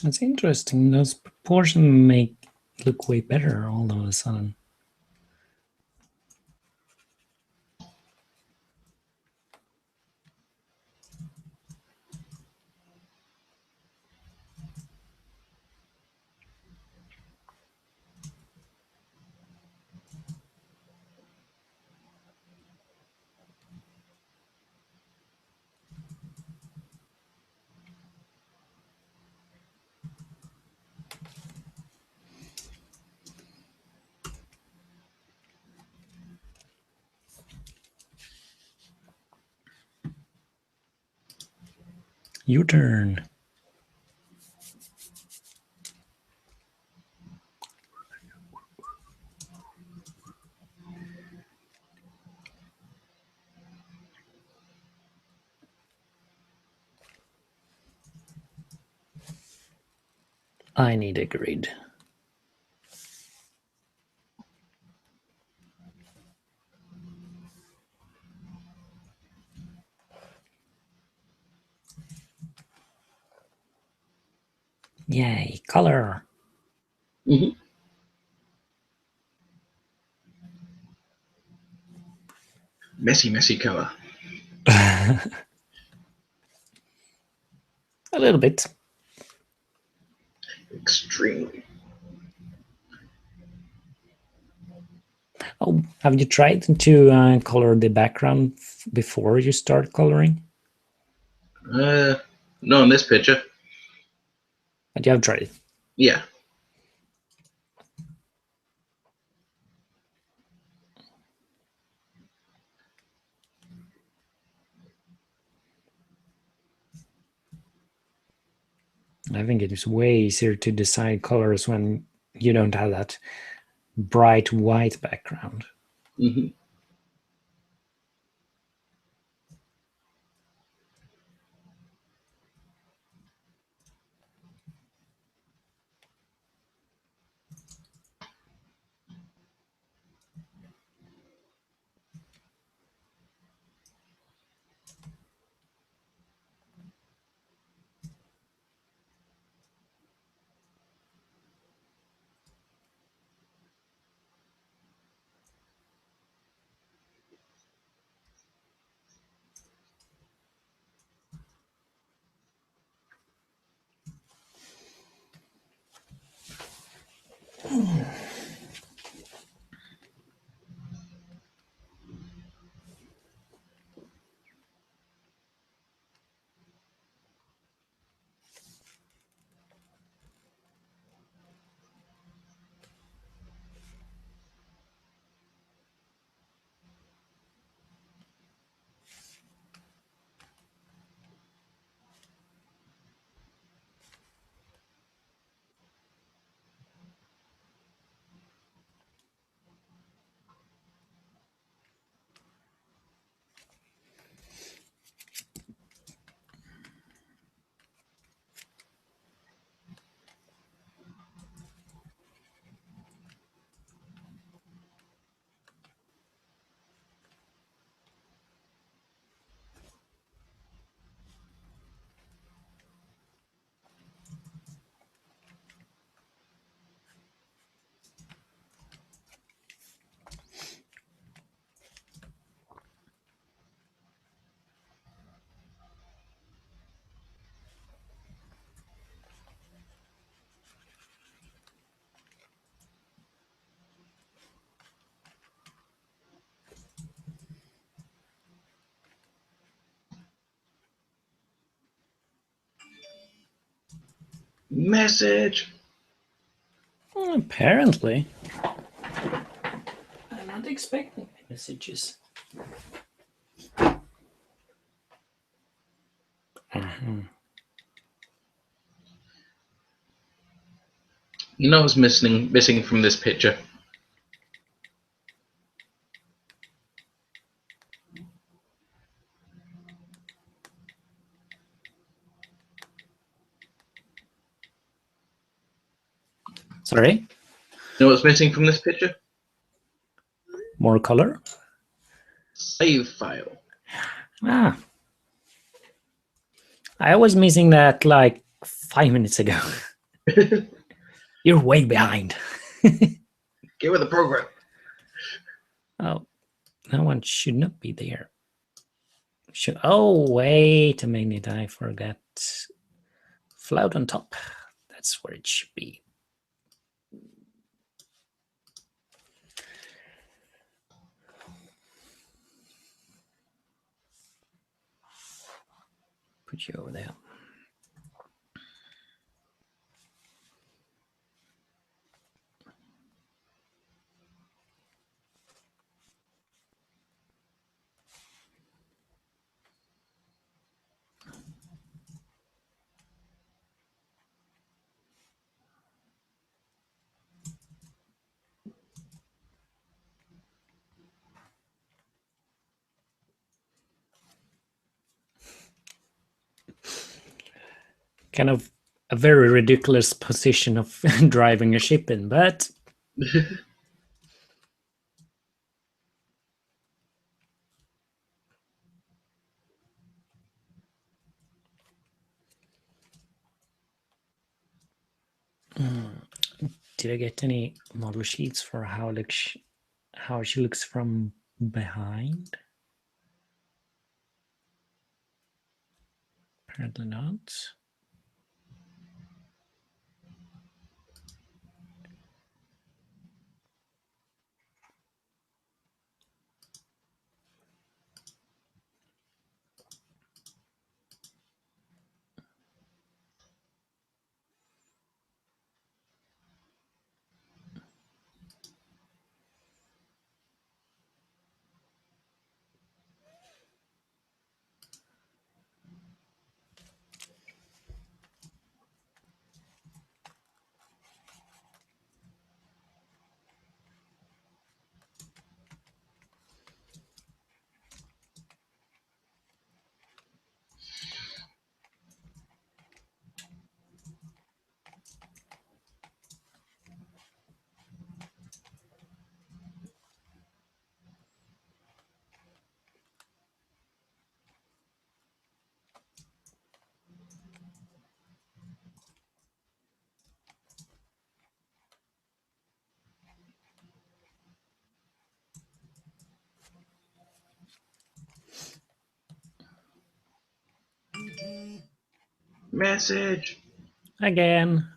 that's interesting. Those proportions make look way better all of a sudden. Your turn. I need a grid. Yay, color. Mm-hmm. Messy, messy color. A little bit. Extremely. Oh, have you tried to color the background before you start coloring? No, in this picture. But you have tried it. Yeah. I think it is way easier to decide colors when you don't have that bright white background. Mm-hmm. Message. Apparently. I'm not expecting messages. Uh-huh. You know what's missing from this picture? Sorry? You know what's missing from this picture? More color? Save file. Ah. I was missing that like 5 minutes ago. You're way behind. Get with the program. Oh, that one should not be there. Oh, wait a minute. I forgot. Float on top. That's where it should be. Put you over there. Kind of a very ridiculous position of driving a ship in, but did I get any model sheets for how she looks from behind? Apparently not. Message. Again.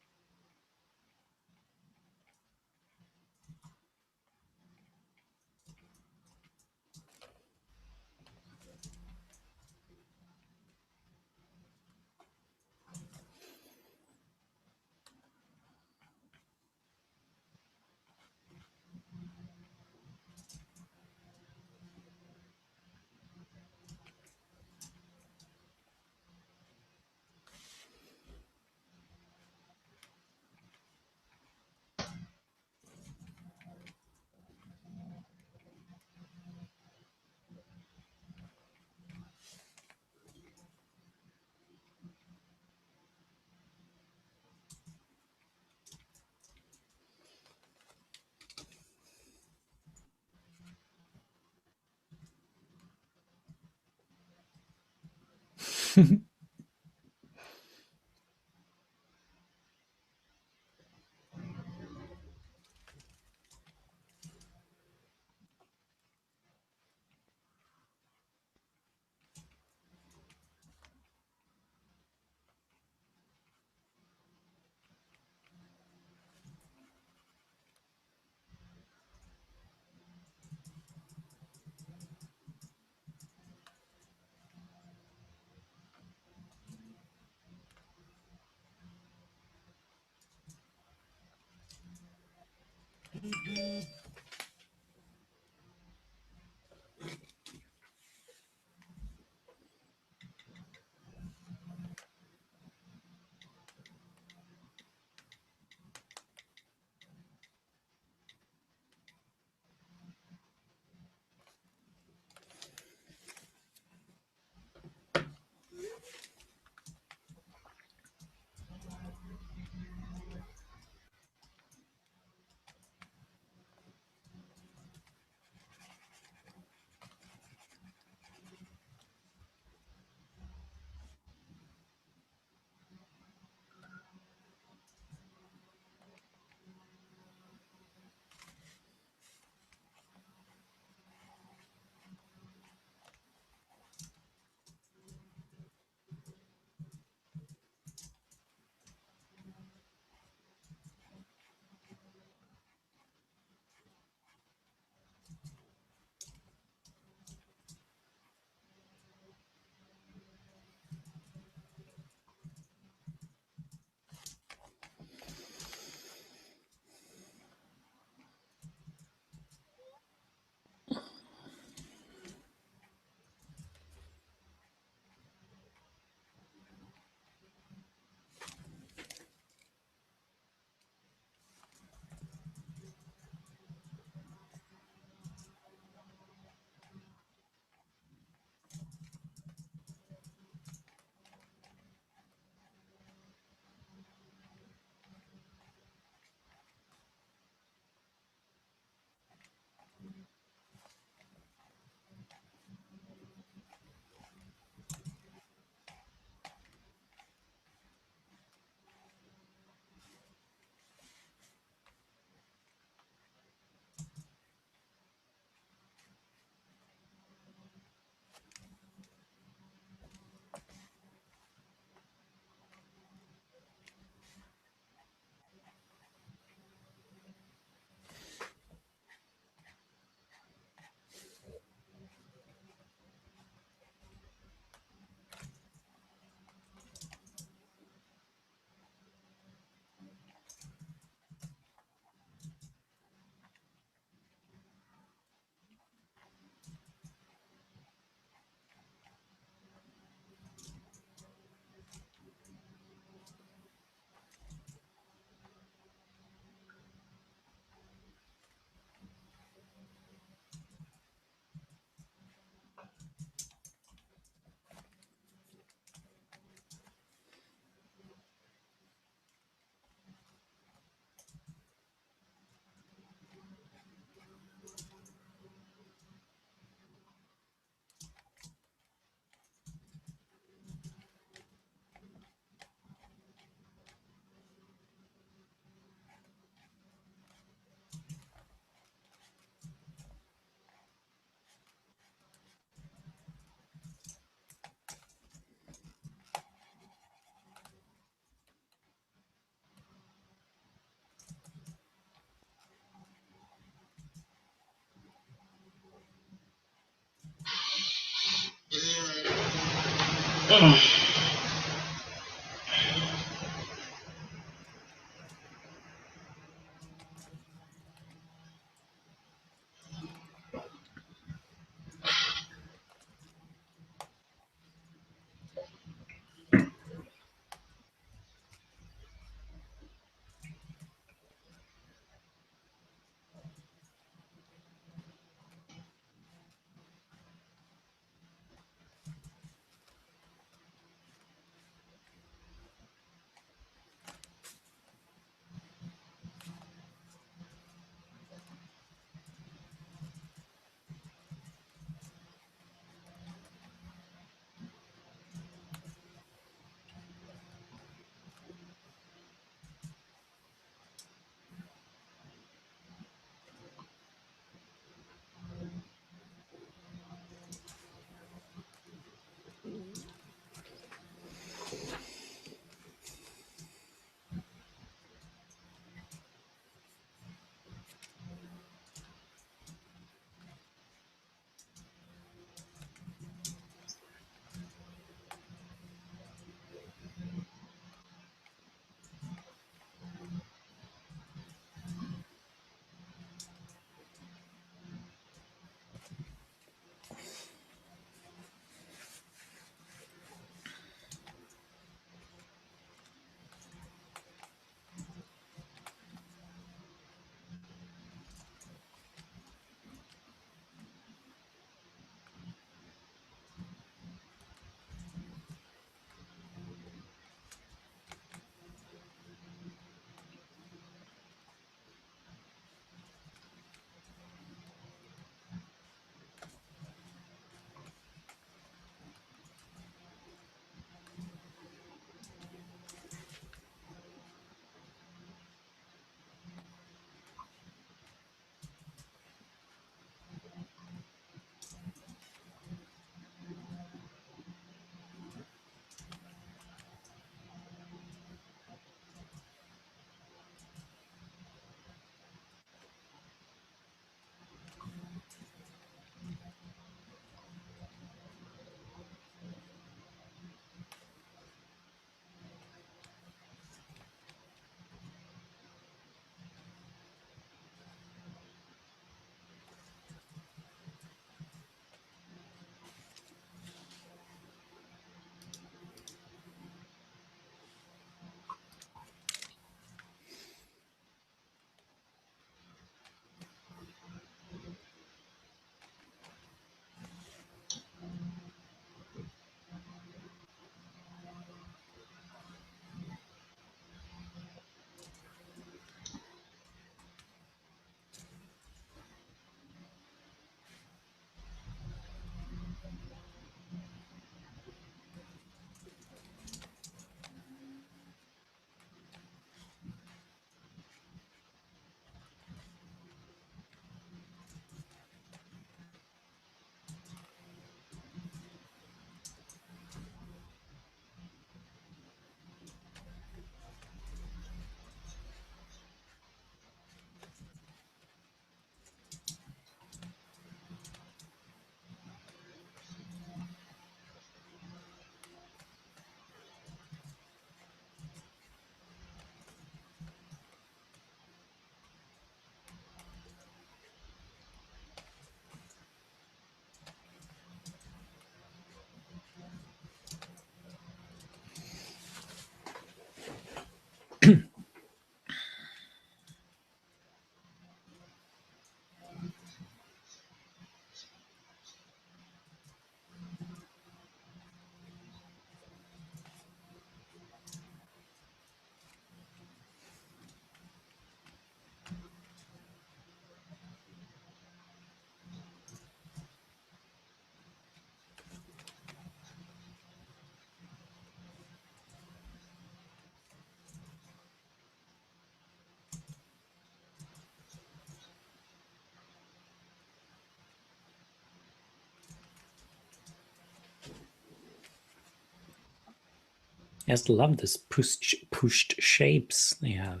I just love this pushed shapes they have.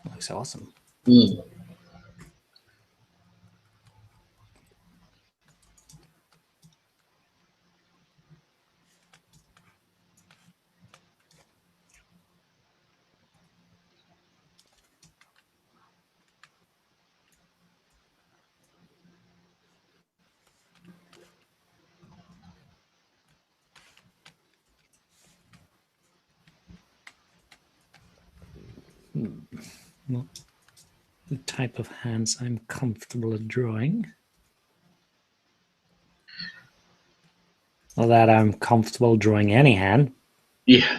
Looks awesome. Mm. Well, the type of hands I'm comfortable at drawing. Well, that I'm comfortable drawing any hand. Yeah.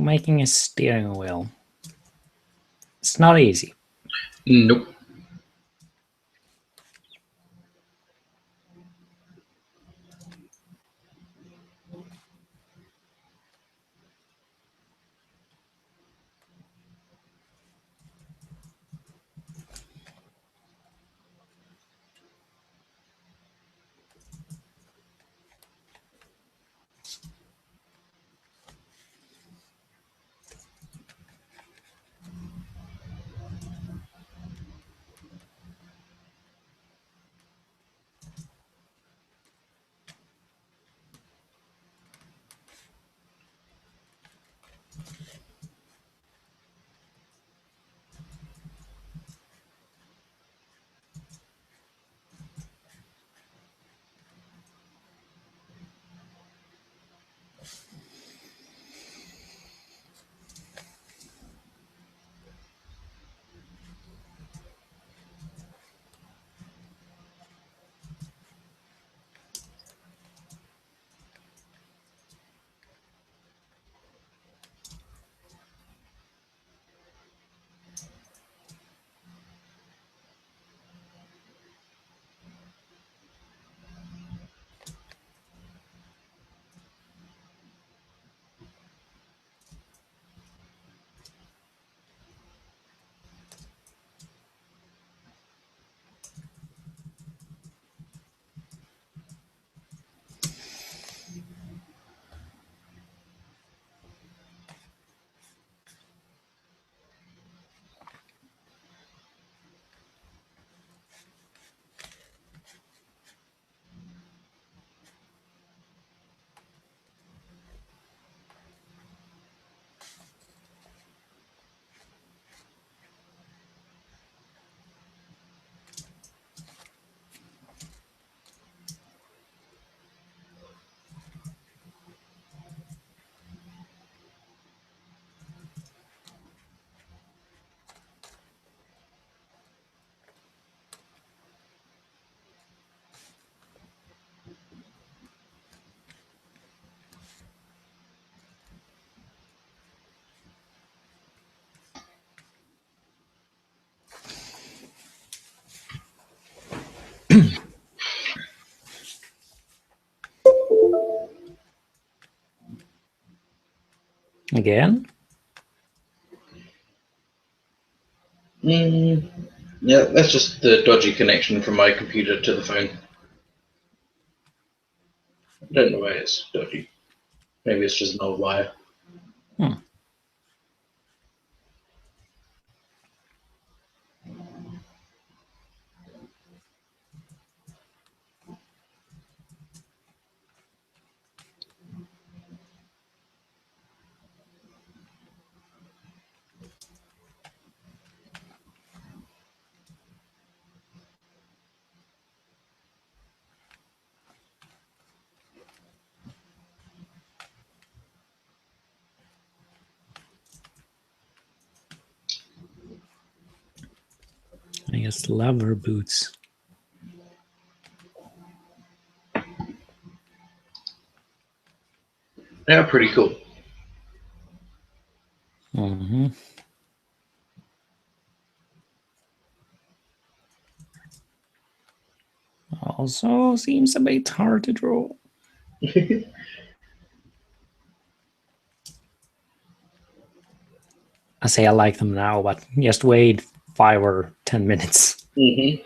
making a steering wheel. It's not easy. Nope. Again? Mm, yeah, that's just the dodgy connection from my computer to the phone. I don't know why it's dodgy. Maybe it's just an old wire. Hmm. I guess leather boots. Yeah, pretty cool. Mm-hmm. Also seems a bit hard to draw. I say I like them now, but just wait 5 or 10 minutes. Mm-hmm.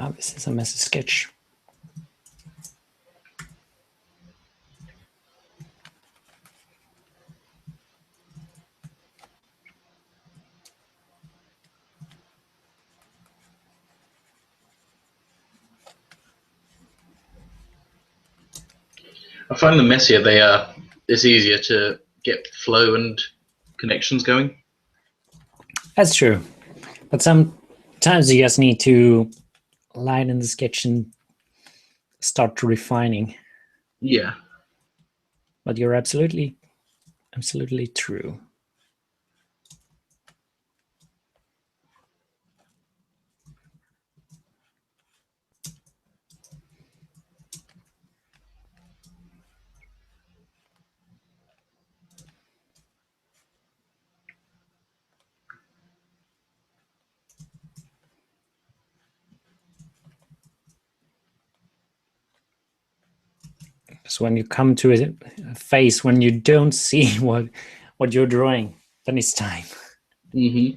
Wow, this is a messy sketch. I find the messier they are, it's easier to get flow and connections going. That's true. But sometimes you just need to lighten the sketch and start refining. Yeah. But you're absolutely true. So when you come to a phase when you don't see what you're drawing, then it's time. Mm-hmm.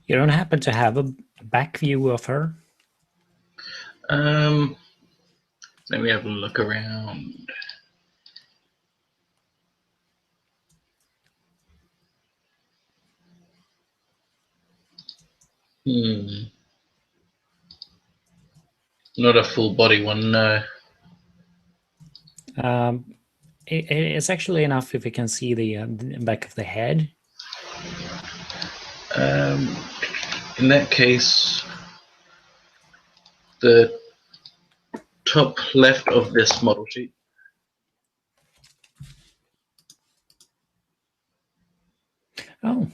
You don't happen to have a back view of her? Um, Let me have a look around. Hmm. Not a full body one, no. Um, it's actually enough if you can see the back of the head. Um, in that case, the top left of this model sheet. Oh,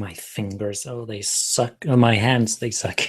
my fingers. Oh, they suck. Oh, my hands, they suck.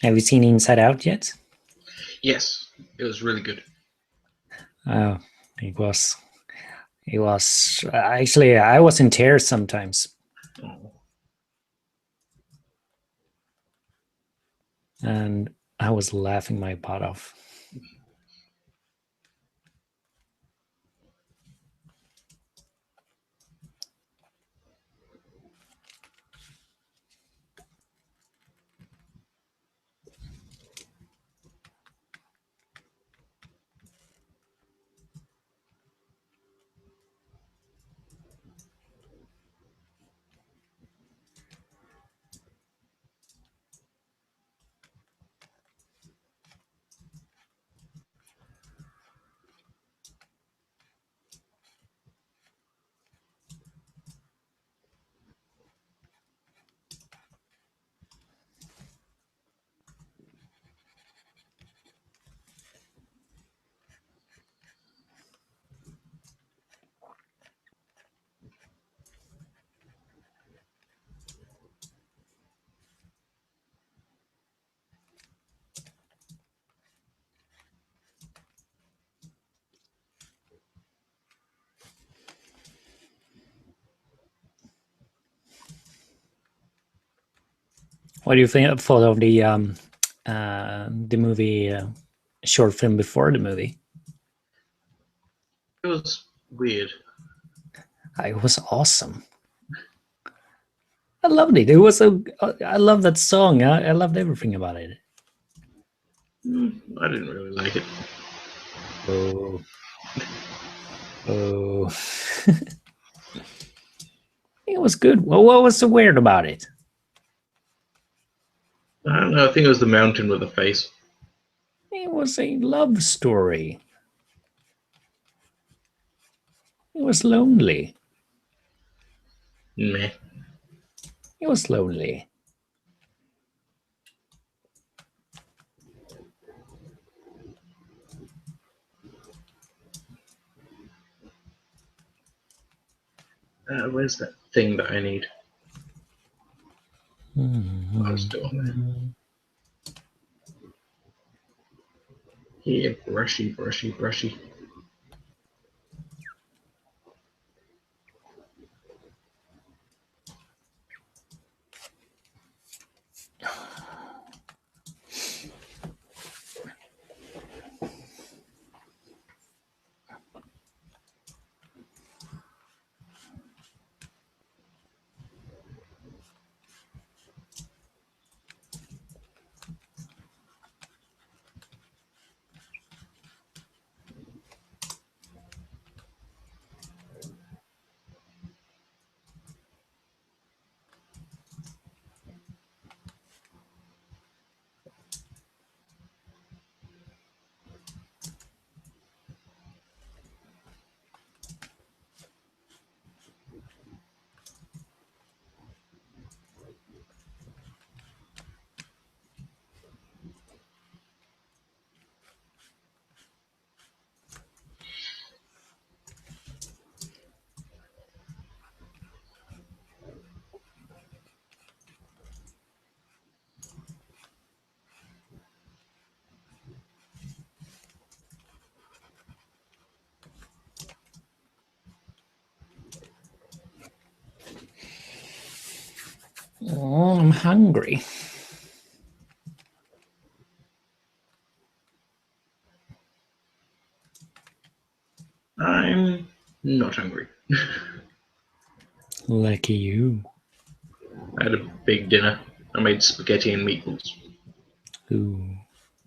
Have you seen Inside Out yet? Yes, it was really good. Oh, it was. It was actually. I was in tears sometimes, Oh. and I was laughing my butt off. What do you think of the movie short film before the movie? It was weird. It was awesome. I loved it. It was so. I love that song. I loved everything about it. I didn't really like it. Oh, oh. It was good. Well, what was so weird about it? I don't know. I think it was the mountain with the face. It was a love story. It was lonely. Meh. It was lonely. Where's that thing that I need? Oh, it's still on there. Mm-hmm. Here, brushy, brushy, brushy. Oh, I'm hungry. I'm not hungry. Lucky you. I had a big dinner. I made spaghetti and meatballs. Ooh,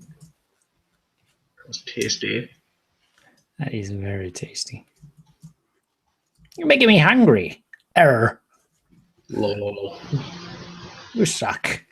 It was tasty. that is very tasty. You're making me hungry. Error. Lol. You suck.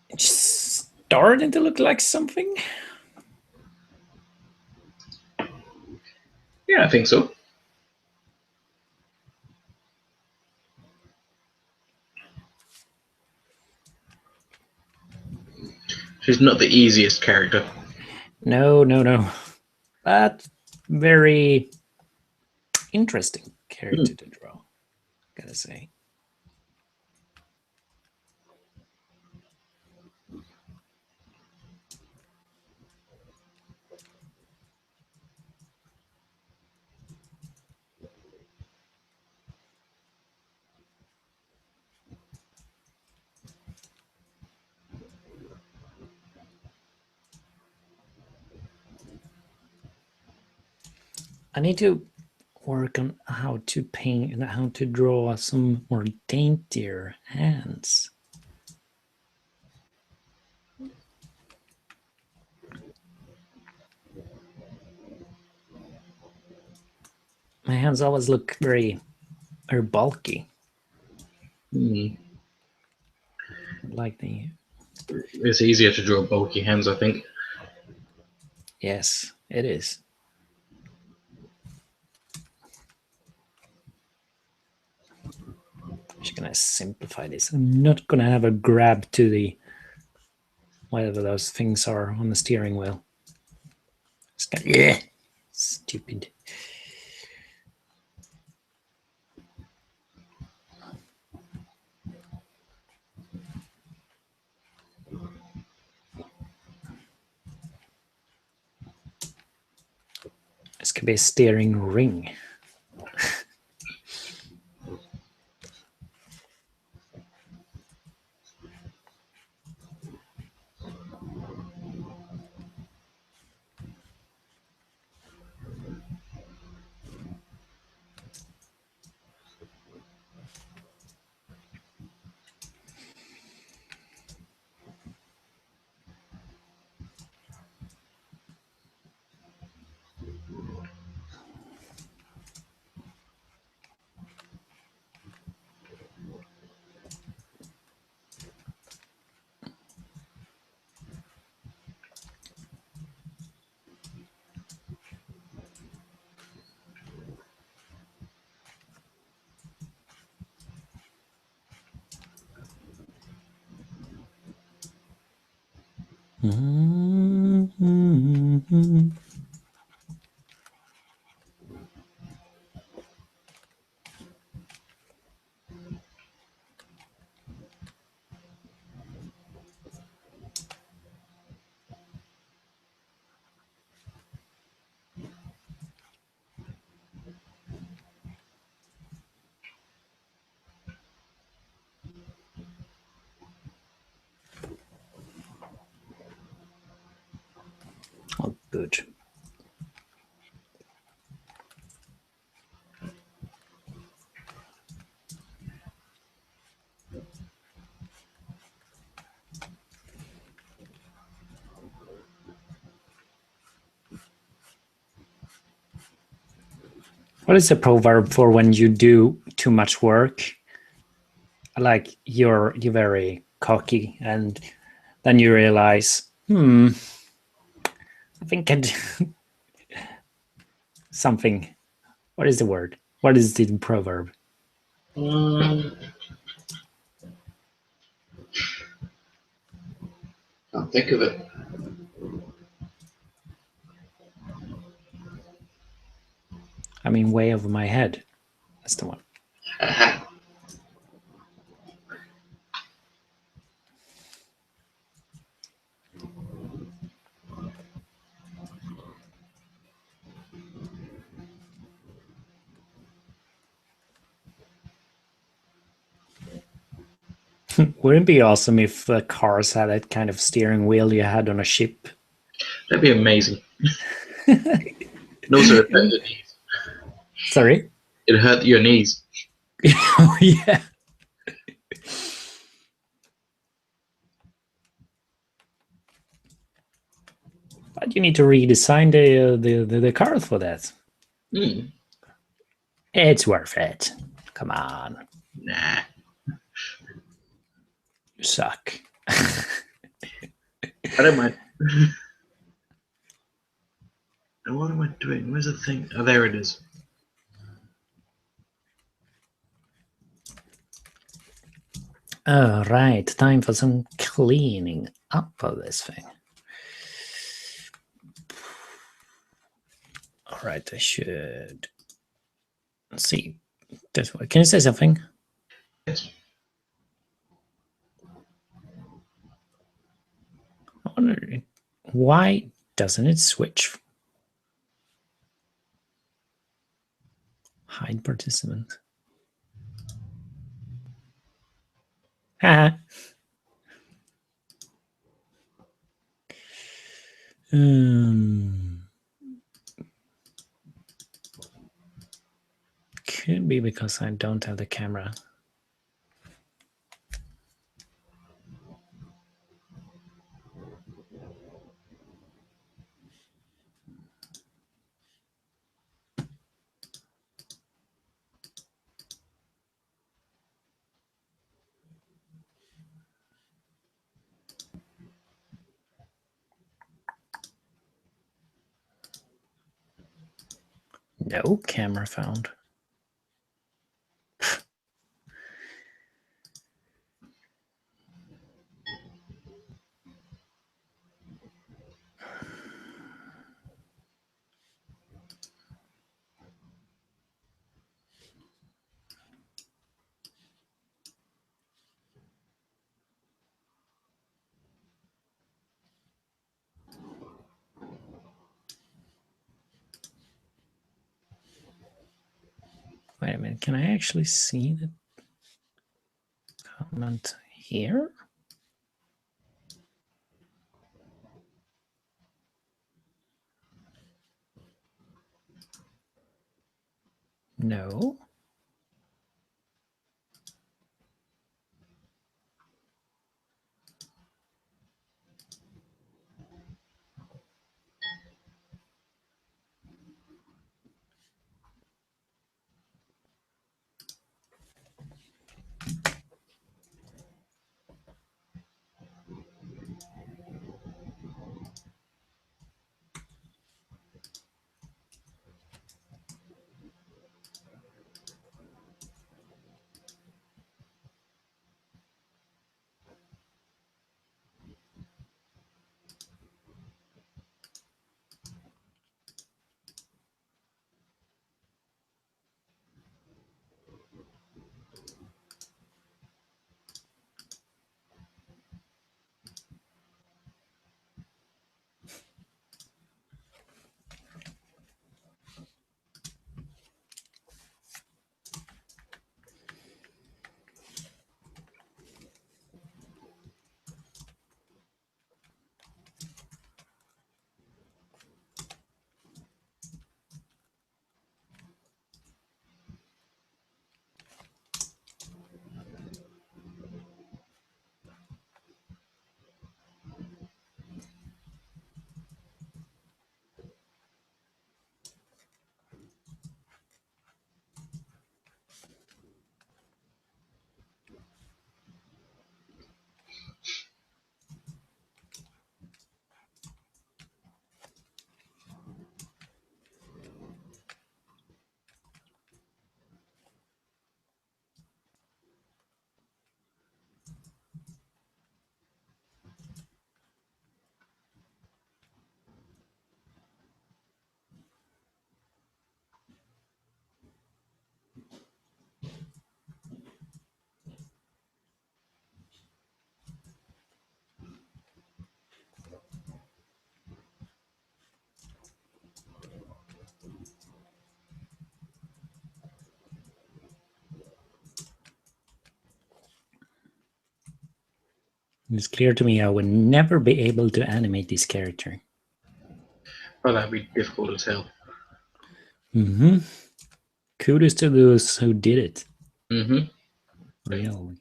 It's starting to look like something. Yeah, I think so. She's not the easiest character. No, no, no. But very interesting character to draw, gotta say. I need to work on how to paint and how to draw some more daintier hands. My hands always look very bulky. Mm. Like the It's easier to draw bulky hands, I think. yes, it is. I'm just gonna simplify this. I'm not gonna have a grab to the whatever those things are on the steering wheel. It's gonna, yeah, stupid. This could be a steering ring. Mm-hmm. Oh, good. What is the proverb for when you do too much work? Like you're very cocky, and then you realize, I think I'd something. What is the word? What is the proverb? Can't think of it. I mean, way over my head. That's the one. Aha. Wouldn't it be awesome if the cars had that kind of steering wheel you had on a ship? That'd be amazing. And also, it hurt your knees. Sorry? It hurt your knees. Oh, yeah. But you need to redesign the cars for that. Mm. It's worth it. Come on. Nah. You suck. I don't mind. And what am I doing? Where's the thing? Oh, there it is. All right, time for some cleaning up of this thing. All right, I should. Let's see. This way. Can you say something? Yes. I wonder why doesn't it switch? Hide participant. Haha. Could be because I don't have the camera. No camera found. Wait a minute, can I actually see the comment here? No. It's clear to me I would never be able to animate this character. Oh, that'd be difficult as hell. Mm-hmm. Kudos to those who did it. Mm-hmm. Really,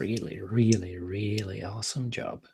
really, really, really awesome job.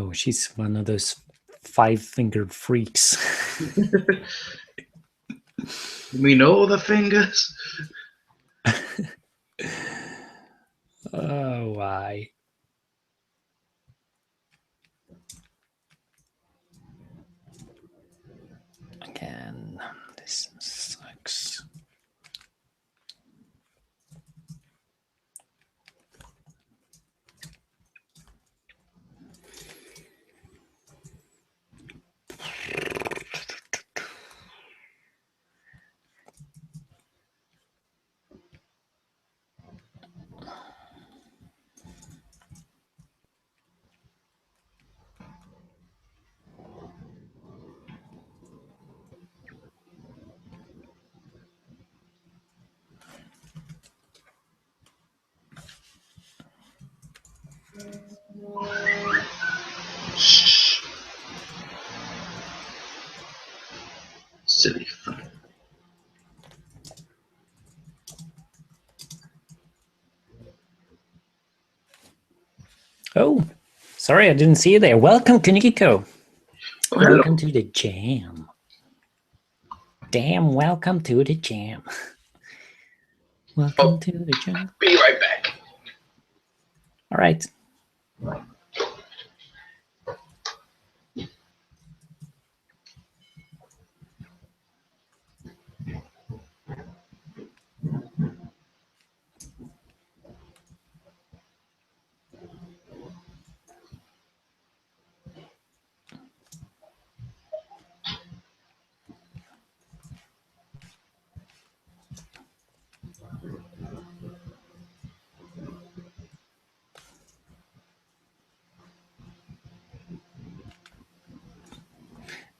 Oh, she's one of those five-fingered freaks. You mean all the fingers? Oh, why? Again, this sucks. Shh. Silly thing. Oh, sorry, I didn't see you there. Welcome, Kuniko. Oh, hello. Welcome to the jam. Damn, welcome to the jam. Welcome to the jam. Be right back. All right.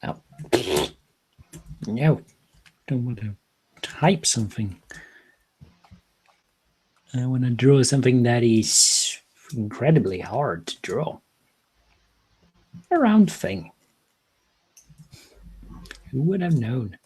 Now, no, don't want to type something. I want to draw something that is incredibly hard to draw. A round thing. Who would have known?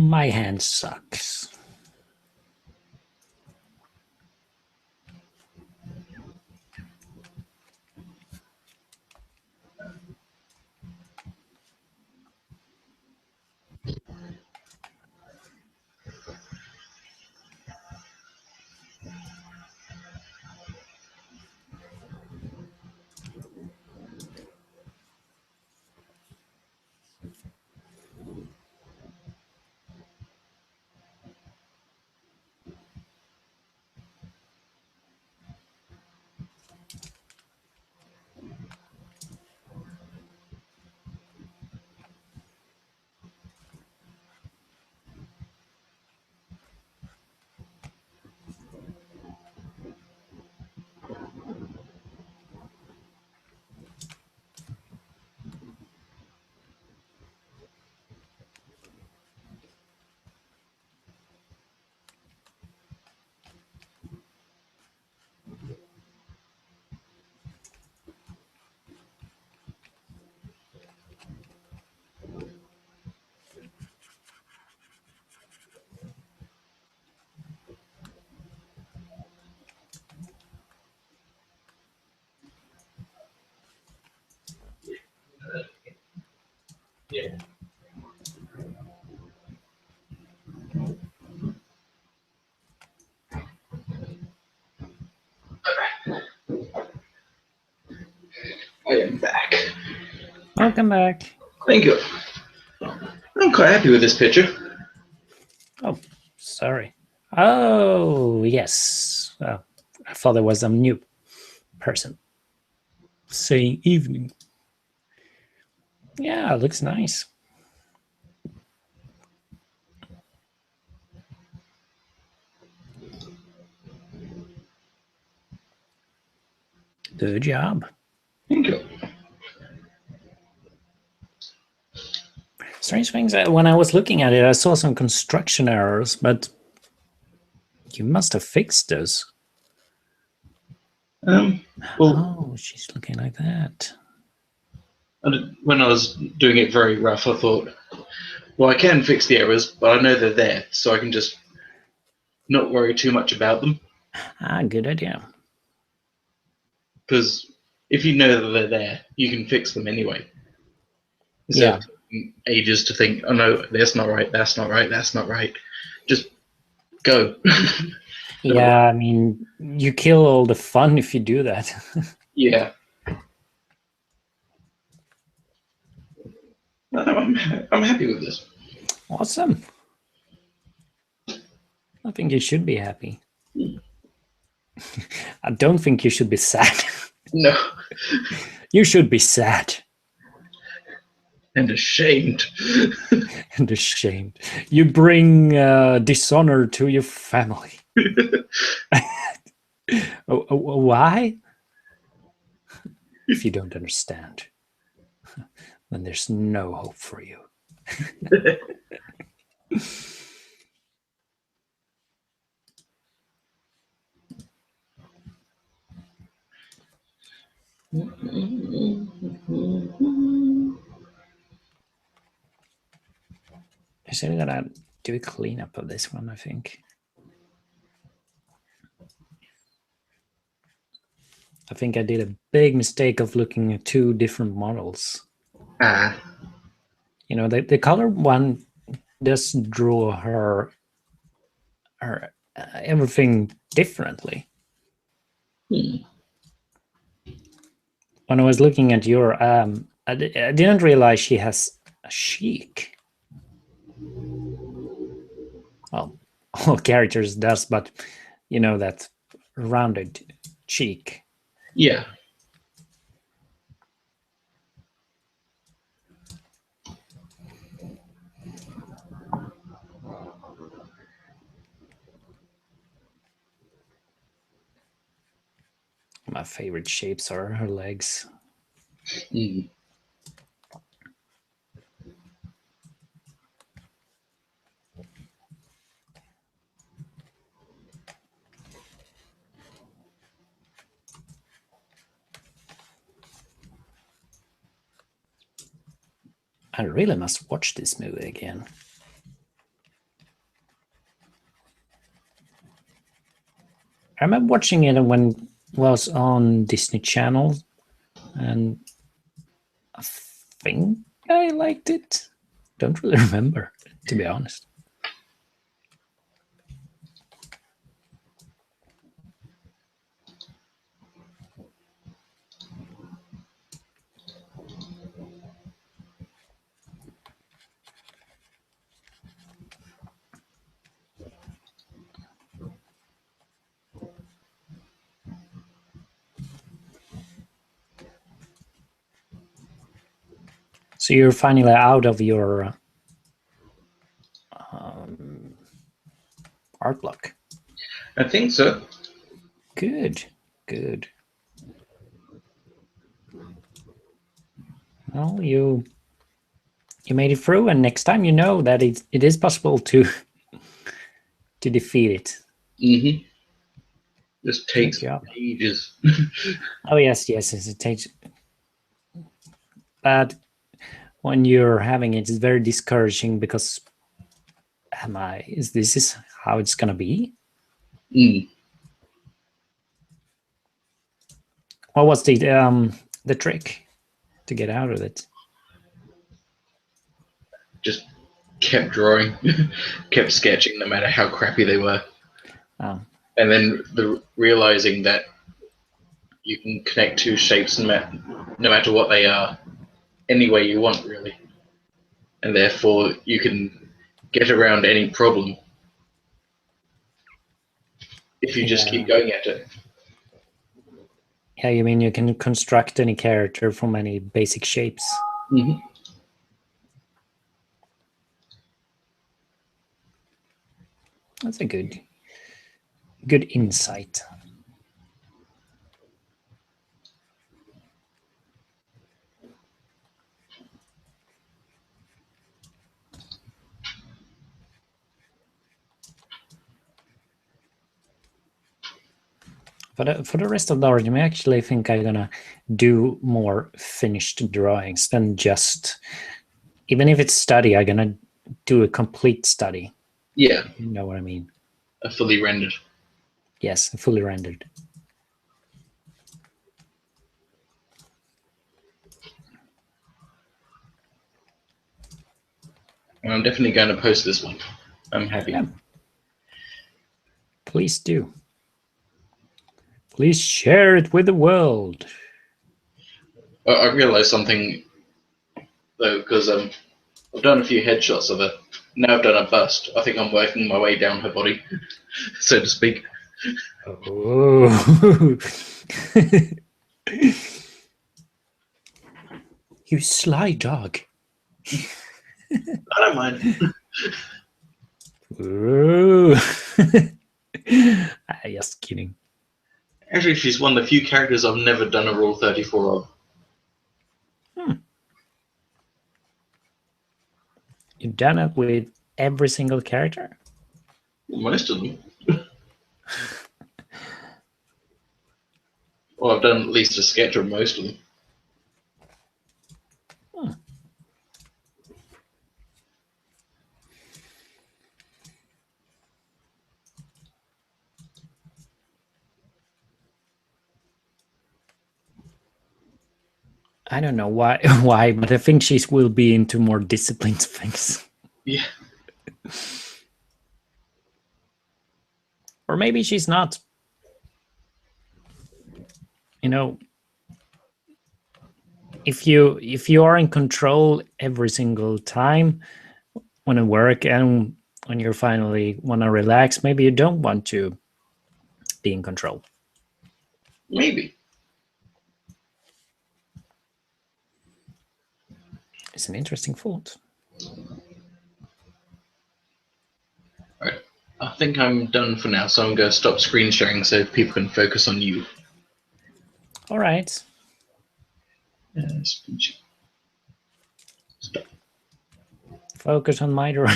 My hand sucks. I am back. Welcome back. Thank you. I'm quite happy with this picture. Oh, sorry. Oh, yes. Well, I thought there was a new person saying evening. Yeah, it looks nice. Good job. Thank you. Strange things, when I was looking at it, I saw some construction errors, but you must have fixed those. Well, Oh, she's looking like that. when I was doing it very rough, I thought, well, I can fix the errors, but I know they're there, so I can just not worry too much about them. Ah, good idea. Because if you know that they're there, you can fix them anyway. Instead of taking ages to think, oh no, that's not right, that's not right, that's not right. Just go. Yeah, I mean, you kill all the fun if you do that. Yeah. No, I'm happy with this. Awesome. I think you should be happy. I don't think you should be sad. No. You should be sad. And ashamed. And ashamed. You bring dishonor to your family. Why? If you don't understand, then there's no hope for you. I said that I'd do a cleanup of this one, I think. I think I did a big mistake of looking at two different models. You know, the color one does draw her everything differently. When I was looking at your, I didn't realize she has a cheek. Well, all characters does, but you know, that rounded cheek. Yeah. My favorite shapes are her legs. Mm. I really must watch this movie again. I remember watching it when it was on Disney Channel, and I think I liked it. Don't really remember, to be honest. So you're finally out of your art block. I think so. Good, good. Well, you made it through, and next time you know that it is possible to defeat it. Mm-hmm. This Good takes job. ages. Oh yes, it takes. But when you're having it, it's very discouraging because this is how it's gonna be? Mm. What was the trick to get out of it? just kept drawing, kept sketching, no matter how crappy they were. Oh. And then realizing that you can connect two shapes no matter what they are, any way you want, really. And therefore, you can get around any problem if you just keep going at it. Yeah, you mean you can construct any character from any basic shapes? Mm-hmm. That's a good insight. But for the rest of the Artjam, I actually think I'm gonna do more finished drawings than just, even if it's study, I'm gonna do a complete study. Yeah. You know what I mean? A fully rendered. Yes, fully rendered. I'm definitely going to post this one. I'm happy. Yeah. Please do. Please share it with the world. I realized something, though, because I've done a few headshots of her. Now I've done a bust. I think I'm working my way down her body, so to speak. Oh. You sly dog. I don't mind. Just kidding. Actually, she's one of the few characters I've never done a Rule 34 of. You've done it with every single character? Most of them. Well, I've done at least a sketch of most of them. I don't know why, but I think she will be into more disciplined things. Yeah. Or maybe she's not. You know, if you are in control every single time when at work and when you finally want to relax, maybe you don't want to be in control. Maybe. It's an interesting thought. Alright. I think I'm done for now, so I'm going to stop screen sharing so people can focus on you. All right. Stop. Focus on my drawing.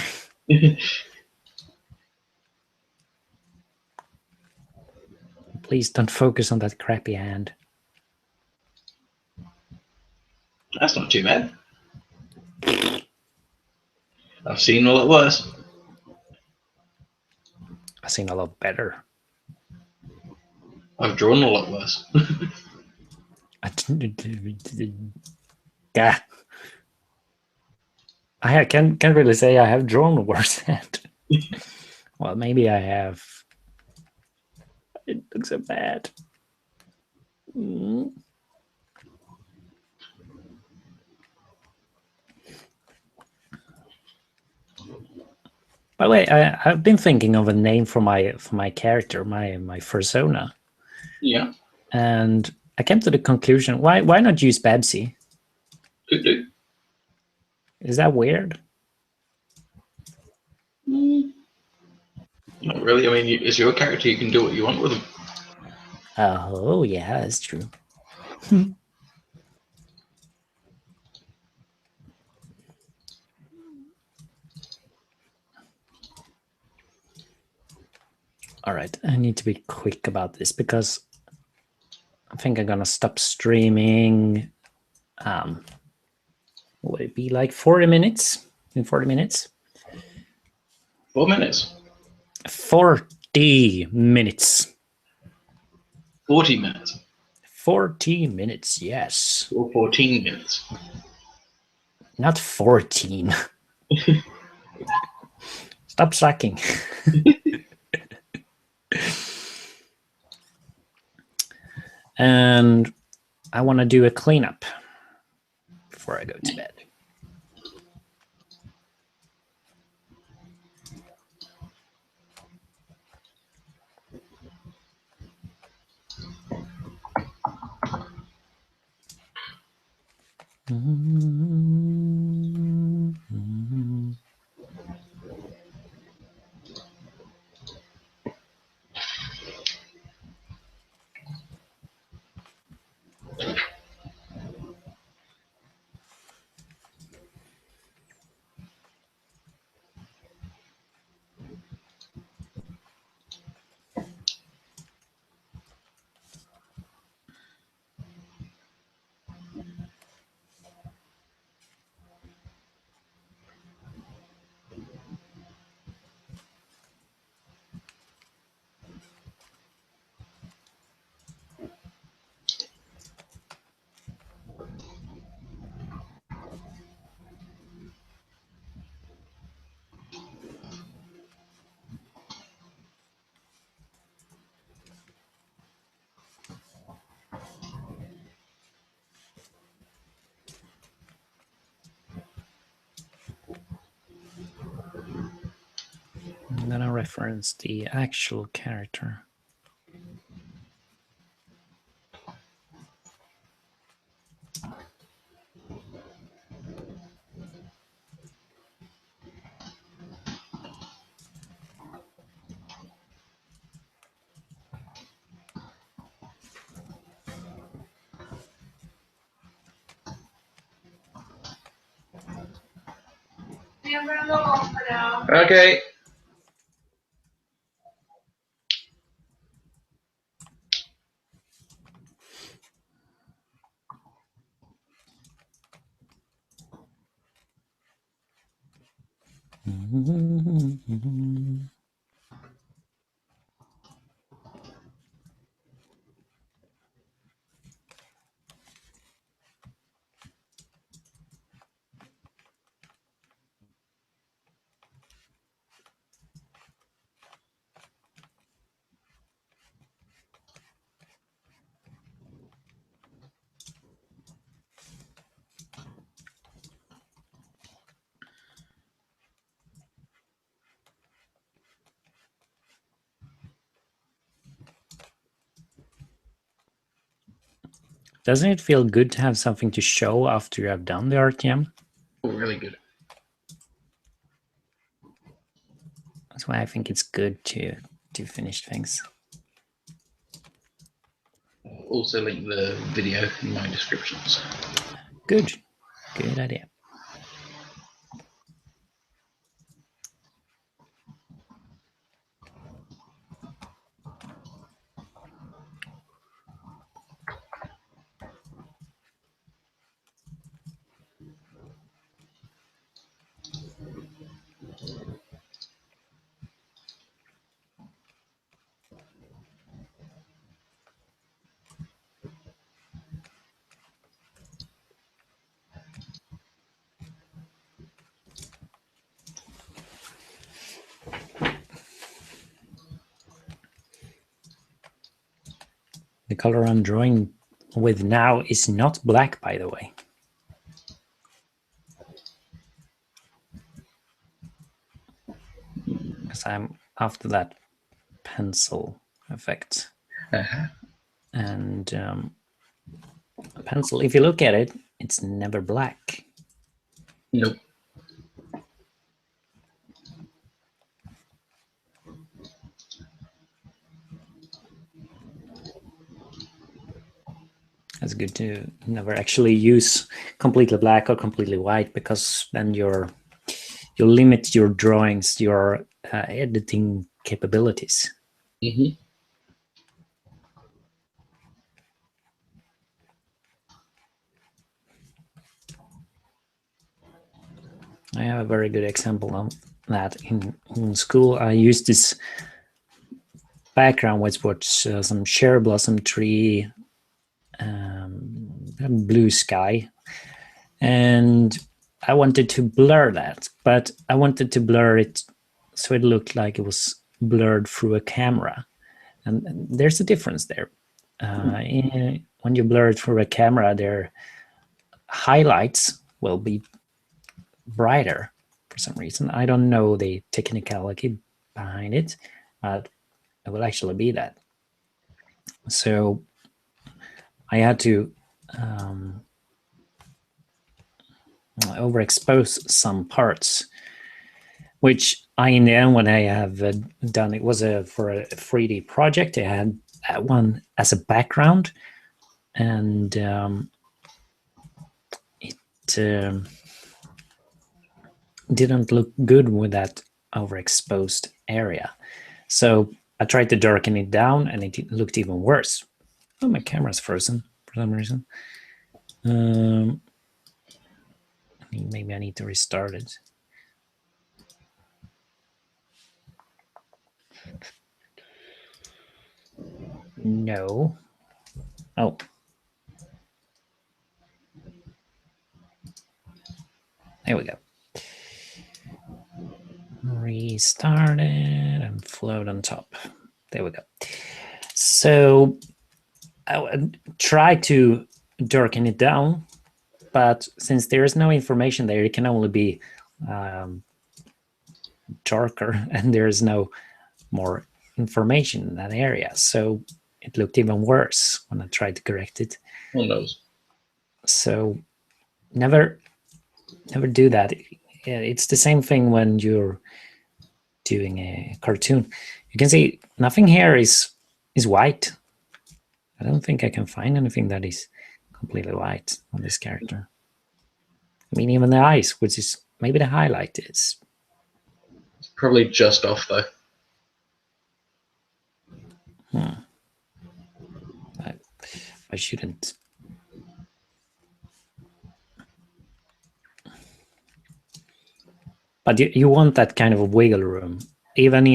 Please don't focus on that crappy hand. That's not too bad. I've seen a lot worse. I've seen a lot better. I've drawn a lot worse. Yeah. I can't really say I have drawn a worse hand. Well, maybe I have. It looks so bad. By the way, I've been thinking of a name for my character, my persona. Yeah. And I came to the conclusion: why not use Babsy? Could do. Is that weird? Not really. I mean, it's your character. You can do what you want with them. Oh yeah, that's true. All right, I need to be quick about this because I think I'm gonna stop streaming. Would it be like 40 minutes? In 40 minutes? 4 minutes. 40 minutes. 40 minutes. 40 minutes, yes. Or 14 minutes. Not 14. Stop sucking. And I want to do a cleanup before I go to bed. I'm gonna reference the actual character. Okay. Doesn't it feel good to have something to show after you have done the Artjam? Oh, really good. That's why I think it's good to finish things. Also link the video in my descriptions. Good. Good idea. The color I'm drawing with now is not black, by the way. Because I'm after that pencil effect. And a pencil, if you look at it, it's never black. Nope. It's good to never actually use completely black or completely white, because then you limit your drawings, your editing capabilities. Mm-hmm. I have a very good example of that. In school, I used this background, which was some cherry blossom tree, blue sky, and I wanted to blur that, but I wanted to blur it so it looked like it was blurred through a camera. And there's a difference there. When you blur it through a camera, their highlights will be brighter for some reason. I don't know the technicality behind it, but it will actually be that. So I had to overexpose some parts, which I, in the end, when I have done, it was for a 3D project. I had that one as a background, and it didn't look good with that overexposed area. So I tried to darken it down, and it looked even worse. Oh, my camera's frozen for some reason. Maybe I need to restart it. No. Oh. There we go. Restart it and float on top. There we go. So I would try to darken it down, but since there is no information there, it can only be darker, and there is no more information in that area. So it looked even worse when I tried to correct it. Who knows? So never do that. It's the same thing when you're doing a cartoon. You can see nothing here is white. I don't think I can find anything that is completely white on this character. I mean, even the eyes, which is maybe the highlight is. It's probably just off though. I shouldn't. But you want that kind of a wiggle room. Even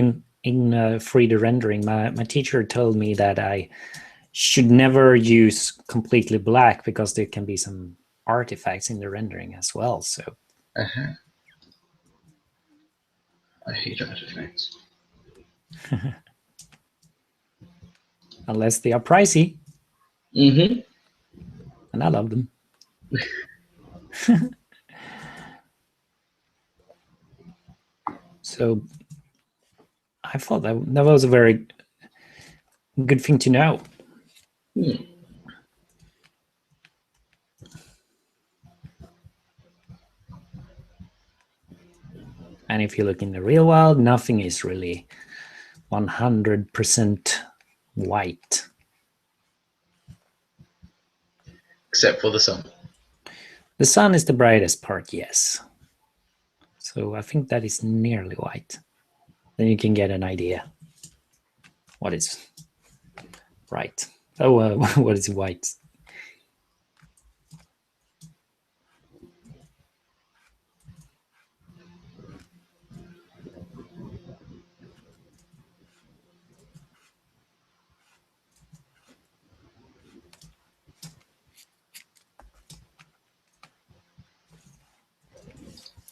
in 3D rendering, my teacher told me that I should never use completely black because there can be some artifacts in the rendering as well. So I hate artifacts. Unless they are pricey. Mm-hmm. And I love them. So I thought that was a very good thing to know. And if you look in the real world, nothing is really 100% white. Except for the sun. The sun is the brightest part, yes. So I think that is nearly white. Then you can get an idea what is right. Oh, what is white?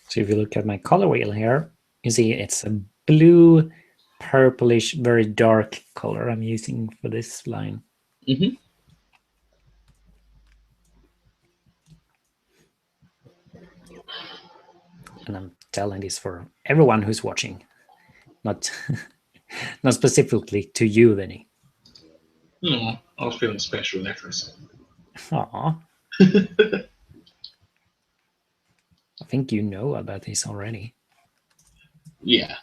So if you look at my color wheel here, you see it's a blue, purplish, very dark color I'm using for this line. Mm-hmm. And I'm telling this for everyone who's watching, not not specifically to you, Vinny. Oh, I was feeling special there for a second. Aww. I think you know about this already. Yeah.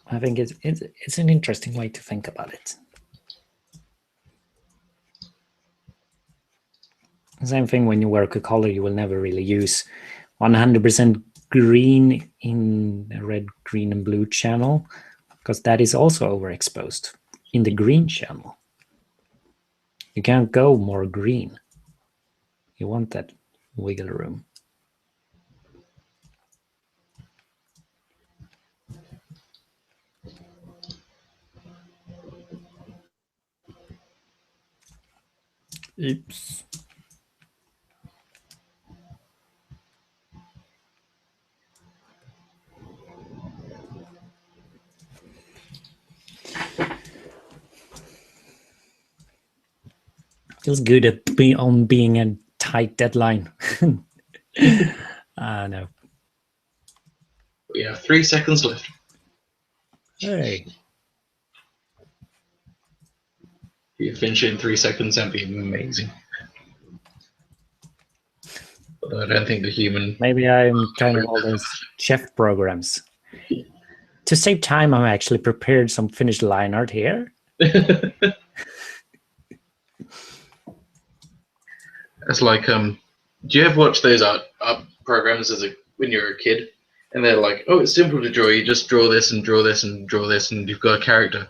I think it's an interesting way to think about it. Same thing when you work a color, you will never really use 100% green in the red, green, and blue channel, because that is also overexposed in the green channel. You can't go more green. You want that wiggle room. Oops. feels good on being a tight deadline. No. We have 3 seconds left. Hey. If you finish it in 3 seconds, that'd be amazing. Although I don't think the human... Maybe I'm kind of all those chef programs. To save time, I'm actually prepared some finished line art here. It's like, do you ever watch those art programs when you're a kid? And they're like, oh, it's simple to draw. You just draw this and draw this and draw this, and you've got a character.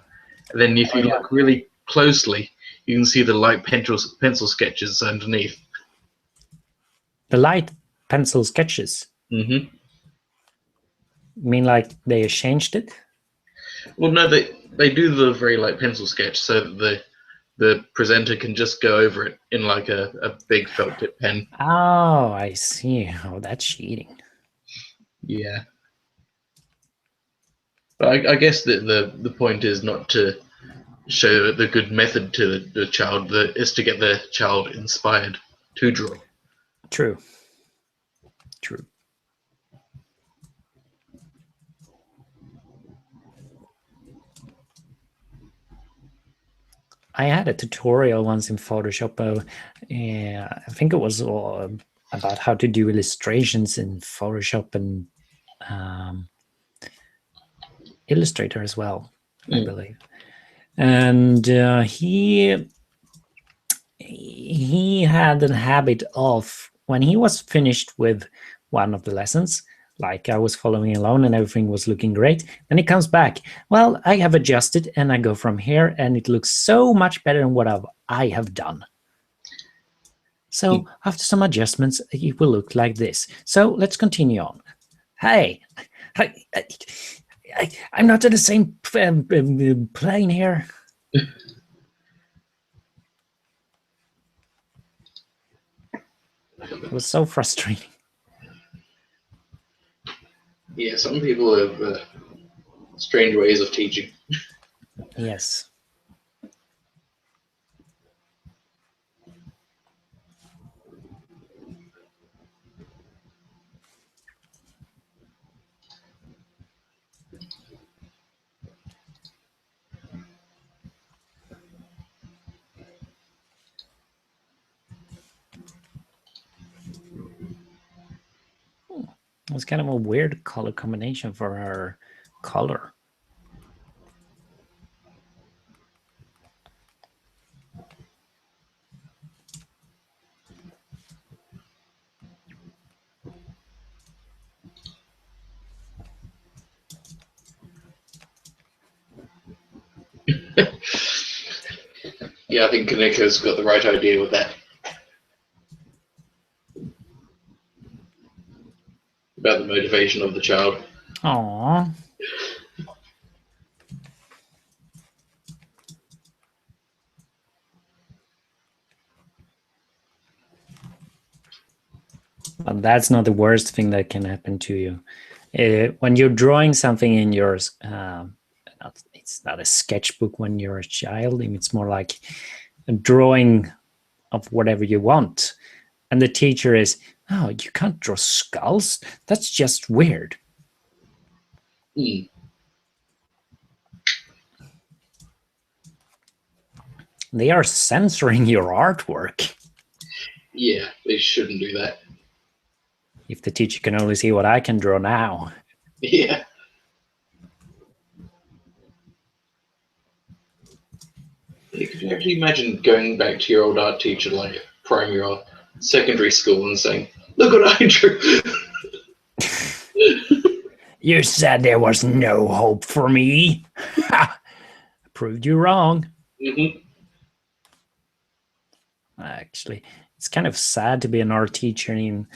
And then if you look really closely, you can see the light pencil sketches underneath. The light pencil sketches? Mm-hmm. You mean like they changed it? Well, no, they do the very light pencil sketch so that the presenter can just go over it in like a big felt tip pen. Oh, I see. Oh, that's cheating. Yeah. But I guess that the point is not to show the good method to the child, is to get the child inspired to draw. True. True. I had a tutorial once in Photoshop. I think it was about how to do illustrations in Photoshop and Illustrator as well, I believe. And he had a habit of, when he was finished with one of the lessons, like I was following along and everything was looking great, then he comes back, well, I have adjusted and I go from here and it looks so much better than what I have done. So after some adjustments, it will look like this. So let's continue on. Hey, I'm not in the same plane here. It was so frustrating. Yeah, some people have strange ways of teaching. Yes. It was kind of a weird color combination for her color. Yeah, I think Kaneka's got the right idea with that. About the motivation of the child. Aww. But that's not the worst thing that can happen to you. When you're drawing something in yours, it's not a sketchbook when you're a child. It's more like a drawing of whatever you want. And the teacher is, oh, you can't draw skulls? That's just weird. They are censoring your artwork. Yeah, they shouldn't do that. If the teacher can only see what I can draw now. Yeah. Could you actually imagine going back to your old art teacher, like primary or secondary school, and saying, look what I drew? You said there was no hope for me. Ha! I proved you wrong. Mm-hmm. Actually, it's kind of sad to be an art teacher in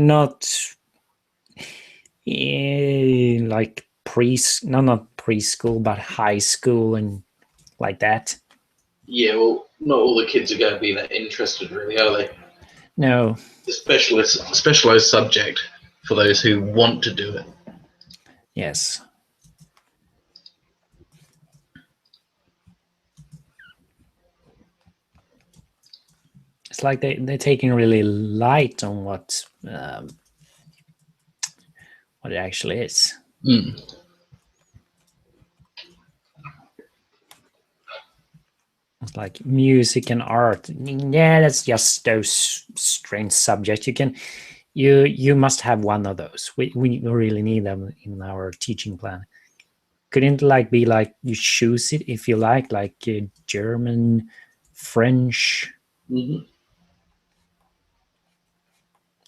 not like not preschool, but high school and like that. Yeah, well, not all the kids are going to be that interested, really, are they? No. The specialized subject for those who want to do it. Yes. It's like they're taking really light on what it actually is. Mm. It's like music and art. Yeah, that's just those strange subjects. You must have one of those. We really need them in our teaching plan. Couldn't like be like you choose it if you like German, French. Mm-hmm.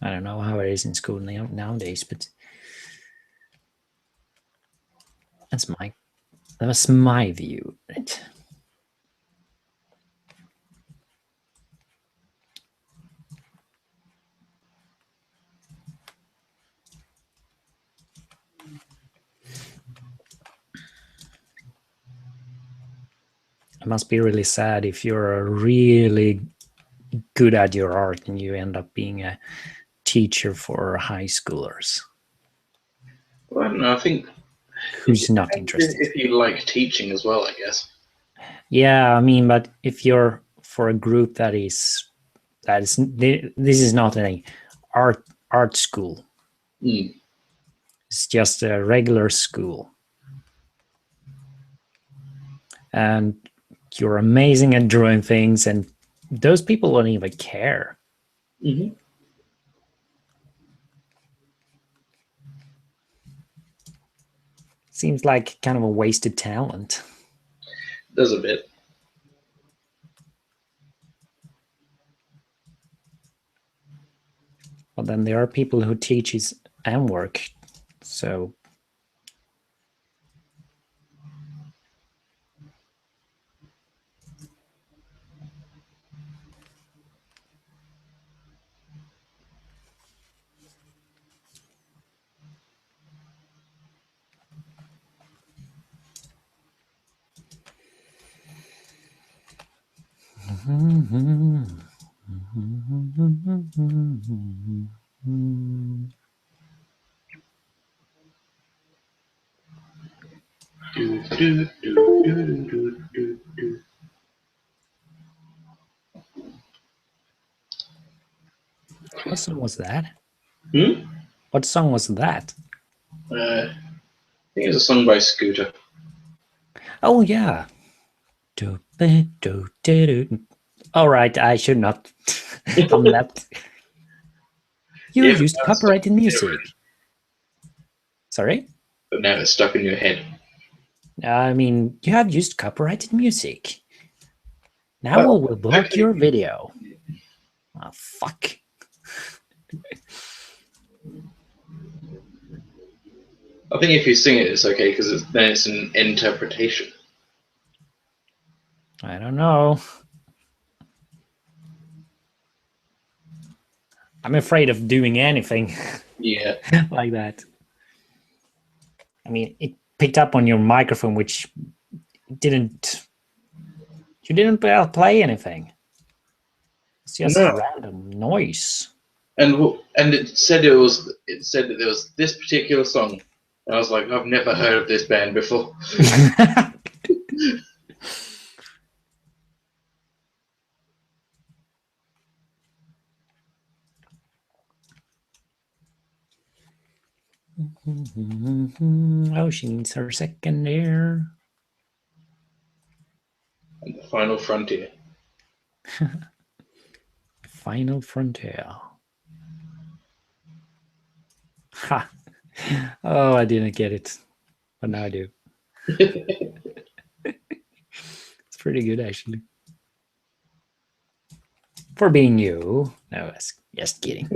I don't know how it is in school nowadays, but that was my view. Right? It must be really sad if you're really good at your art and you end up being a teacher for high schoolers. Well, I don't know. I think it Who's not depends interested. if you like teaching as well, I guess. Yeah, I mean, but if you're for a group this is not an art school. Mm. It's just a regular school. And you're amazing at drawing things, and those people don't even care. Mm-hmm. Seems like kind of a wasted talent. There's a bit. But then there are people who teaches and work. So Do, do, do, do, do, do, do. what song was that? Hmm? What song was that? I think it's a song by Scooter. Oh yeah. All right, I should not hum that. You Yeah, but used now it's stuck copyrighted in your head music. already. Sorry? But now it's stuck in your head. I mean, you have used copyrighted music. Now Well, we'll block actually, your video. Oh, fuck. I think if you sing it, it's okay because then it's an interpretation. I don't know. I'm afraid of doing anything Yeah. like that. I mean, it picked up on your microphone, which didn't. You didn't play anything. It's just No. random noise. And it said that there was this particular song. And I was like, I've never heard of this band before. Oh, she needs her second ear. And the Final Frontier. Final frontier. Ha. Oh, I didn't get it, but now I do. It's pretty good, actually. For being you. No, that's just kidding.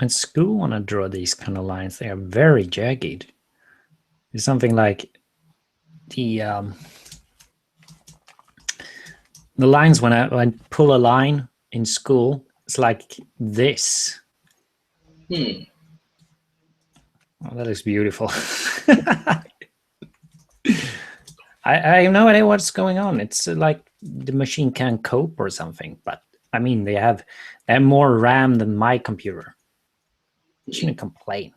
In school, when I draw these kind of lines, they are very jagged. It's something like the The lines when I pull a line in school, it's like this. Oh, that looks beautiful. I have no idea what's going on. It's like the machine can't cope or something. But I mean, they have more RAM than my computer. I shouldn't complain.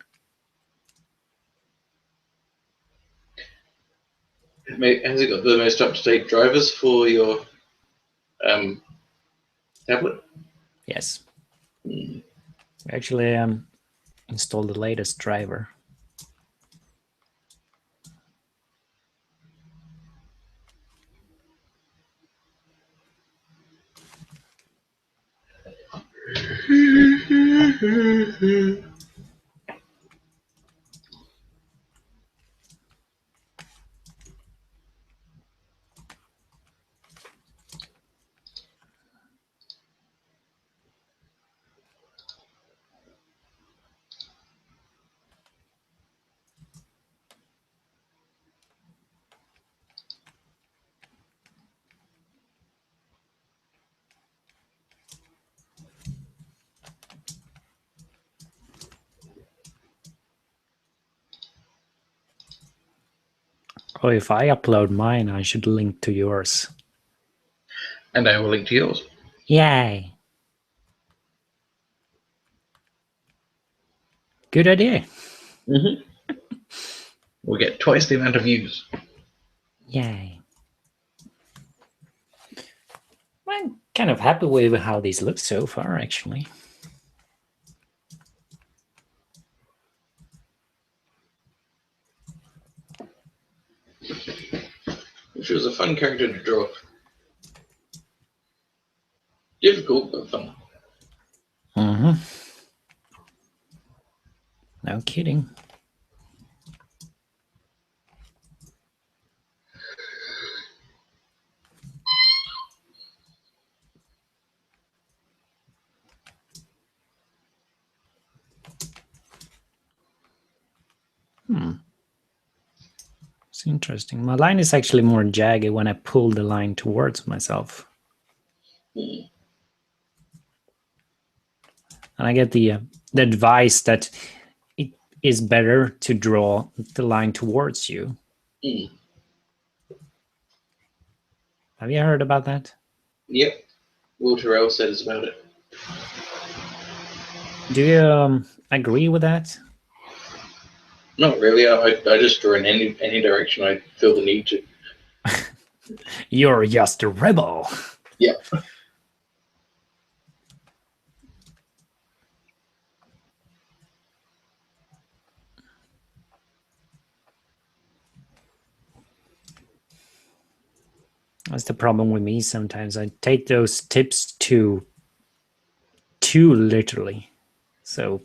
Has it got the most up-to-date drivers for your tablet? Yes. Actually, installed the latest driver. Oh, if I upload mine, I should link to yours. And I will link to yours. Yay. Good idea. We'll get twice the amount of views. Yay. I'm kind of happy with how these look so far, actually. Which was a fun character to draw. Difficult, but fun. No kidding. It's interesting. My line is actually more jagged when I pull the line towards myself. And I get the advice that it is better to draw the line towards you. Have you heard about that? Yep. Will Terrell says about it. Do you agree with that? Not really. I just draw in any direction I feel the need to. You're just a rebel. Yeah. That's the problem with me sometimes. I take those tips too literally. So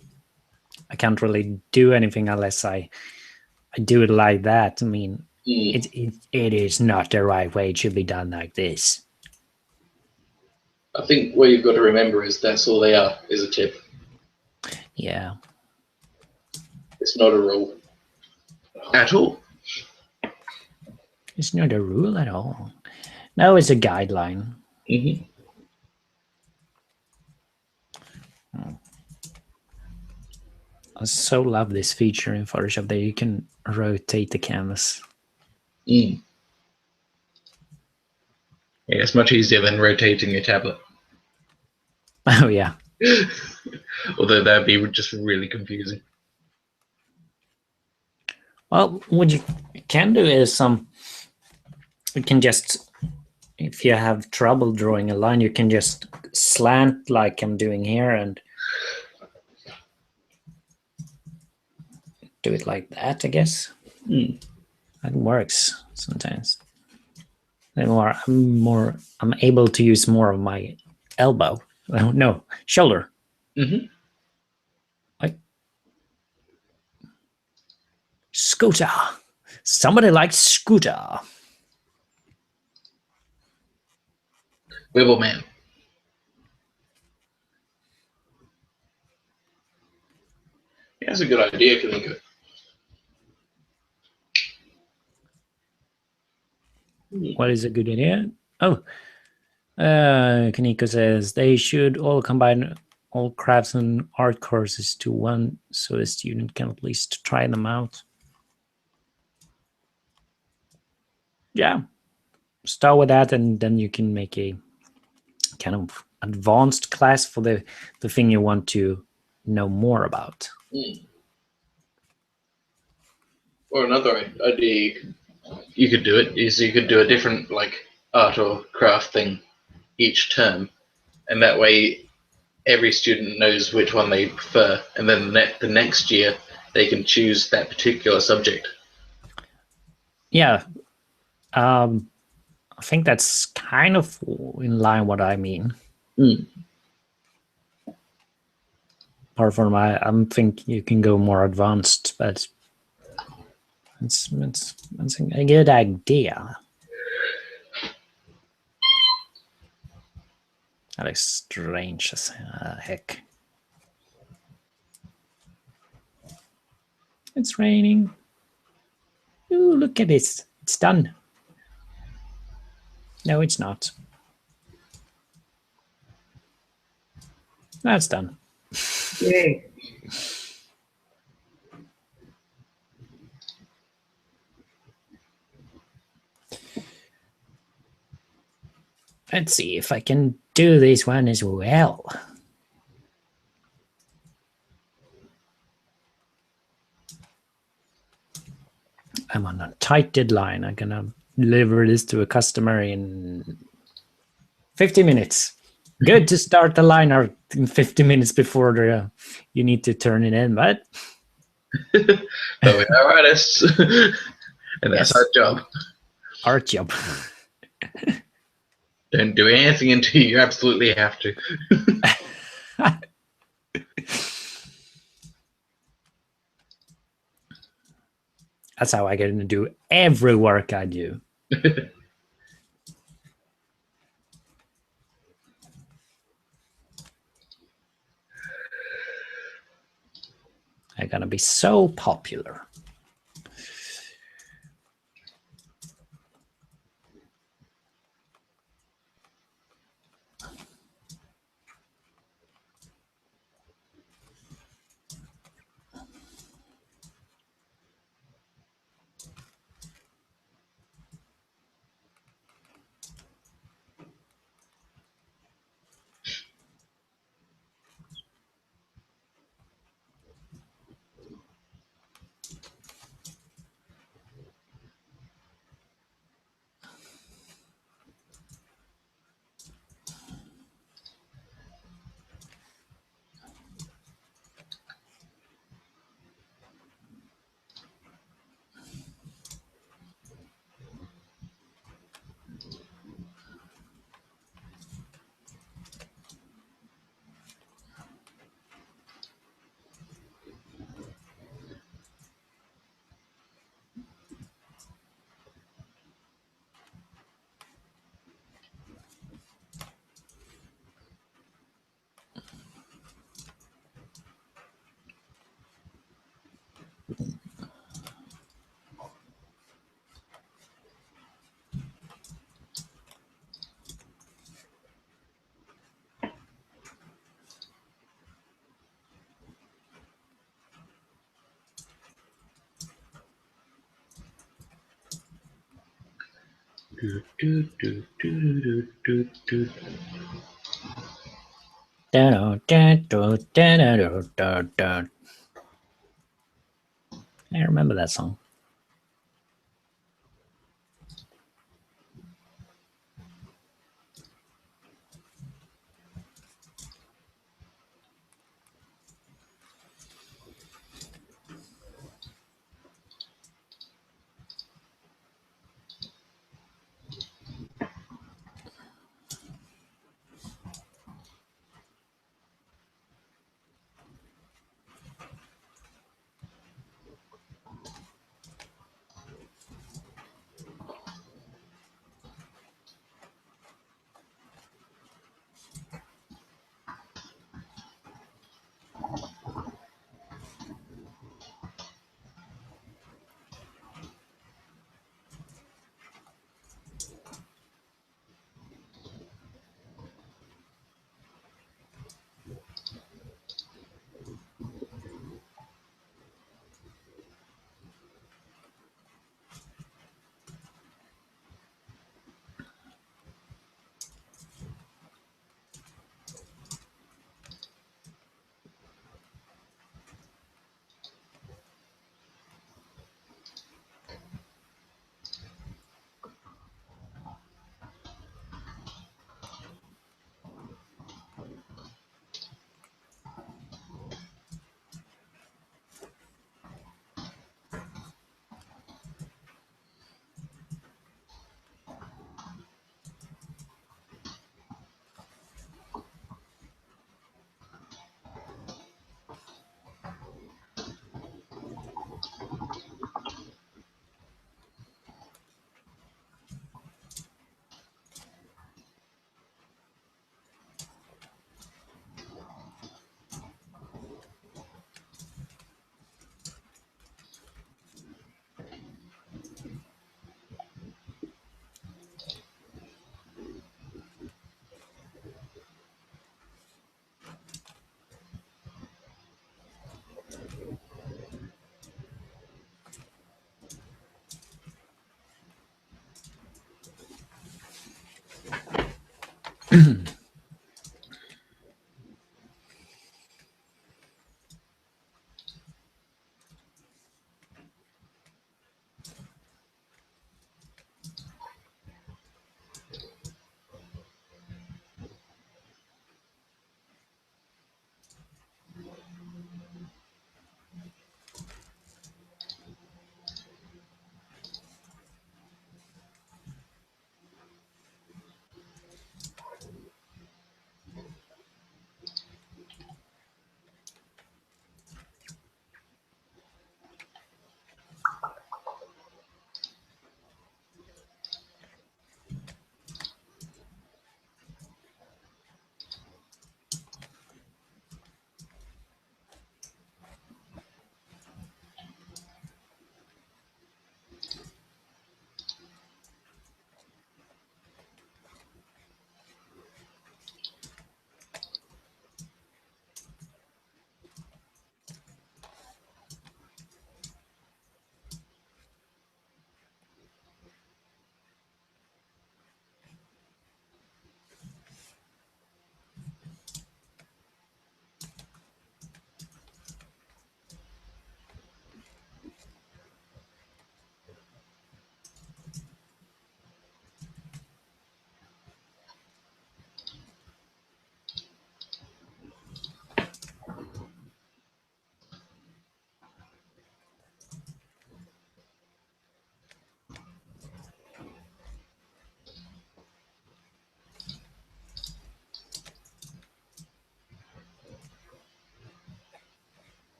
I can't really do anything unless I do it like that. I mean, it is not the right way. It should be done like this. I think what you've got to remember is that's all they are, is a tip. Yeah. It's not a rule. At all. It's not a rule at all. No, it's a guideline. I so love this feature in Photoshop that you can rotate the canvas. Yeah, it's much easier than rotating your tablet. Oh, yeah. Although that'd be just really confusing. Well, what you can do is you can just, if you have trouble drawing a line, you can just slant like I'm doing here and do it like that, I guess. That works sometimes. I'm able to use more of my elbow. No, shoulder. Like Scooter. Somebody likes Scooter. Wibble Man. Yeah, that's a good idea, Kalinka. What is a good idea? Oh, Kaneko says they should all combine all crafts and art courses to one so the student can at least try them out. Yeah, start with that and then you can make a kind of advanced class for the thing you want to know more about. Mm. Or another idea you could do it is you could do a different like art or craft thing each term, and that way every student knows which one they prefer, and then the next year they can choose that particular subject. Yeah, um, I think that's kind of in line what I mean. Mm. Apart from I think you can go more advanced, but it's a good idea. That is strange as heck. It's raining. Ooh, look at this. It's done. No, it's not. That's done. Yay. Let's see if I can do this one as well. I'm on a tight deadline. I'm gonna deliver this to a customer in 50 minutes. Good to start the line art in 50 minutes before you need to turn it in, but But we are artists, and that's our yes, job. Artjam. Don't do anything until you absolutely have to. That's how I get to do every work I do. I'm gonna be so popular. I remember that song.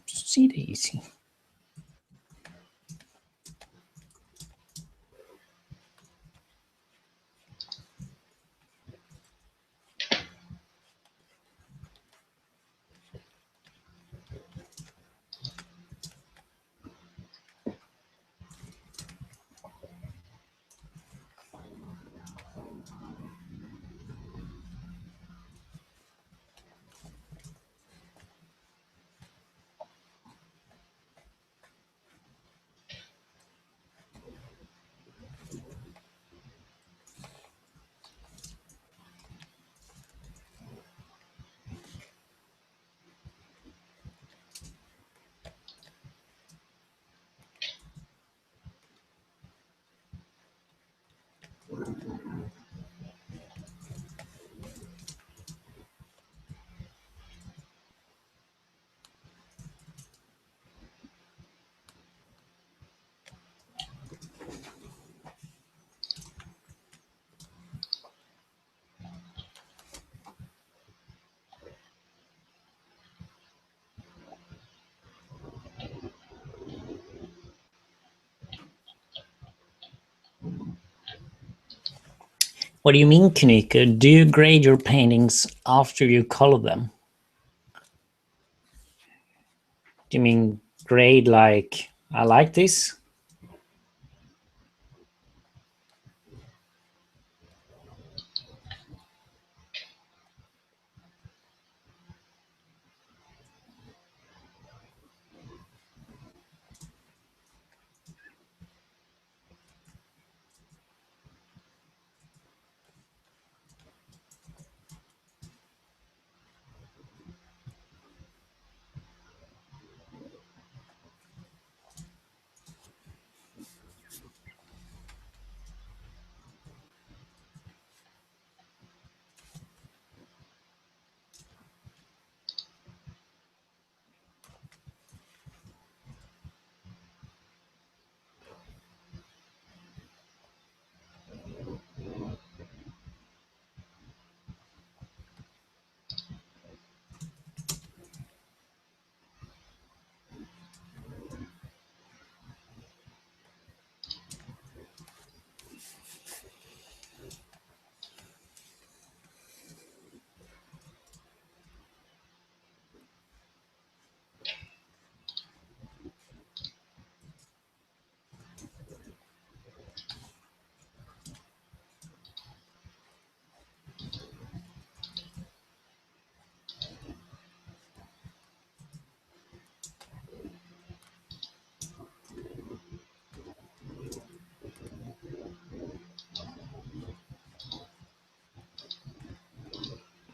See Daisy. What do you mean, Kanika? Do you grade your paintings after you color them? Do you mean grade like I like this?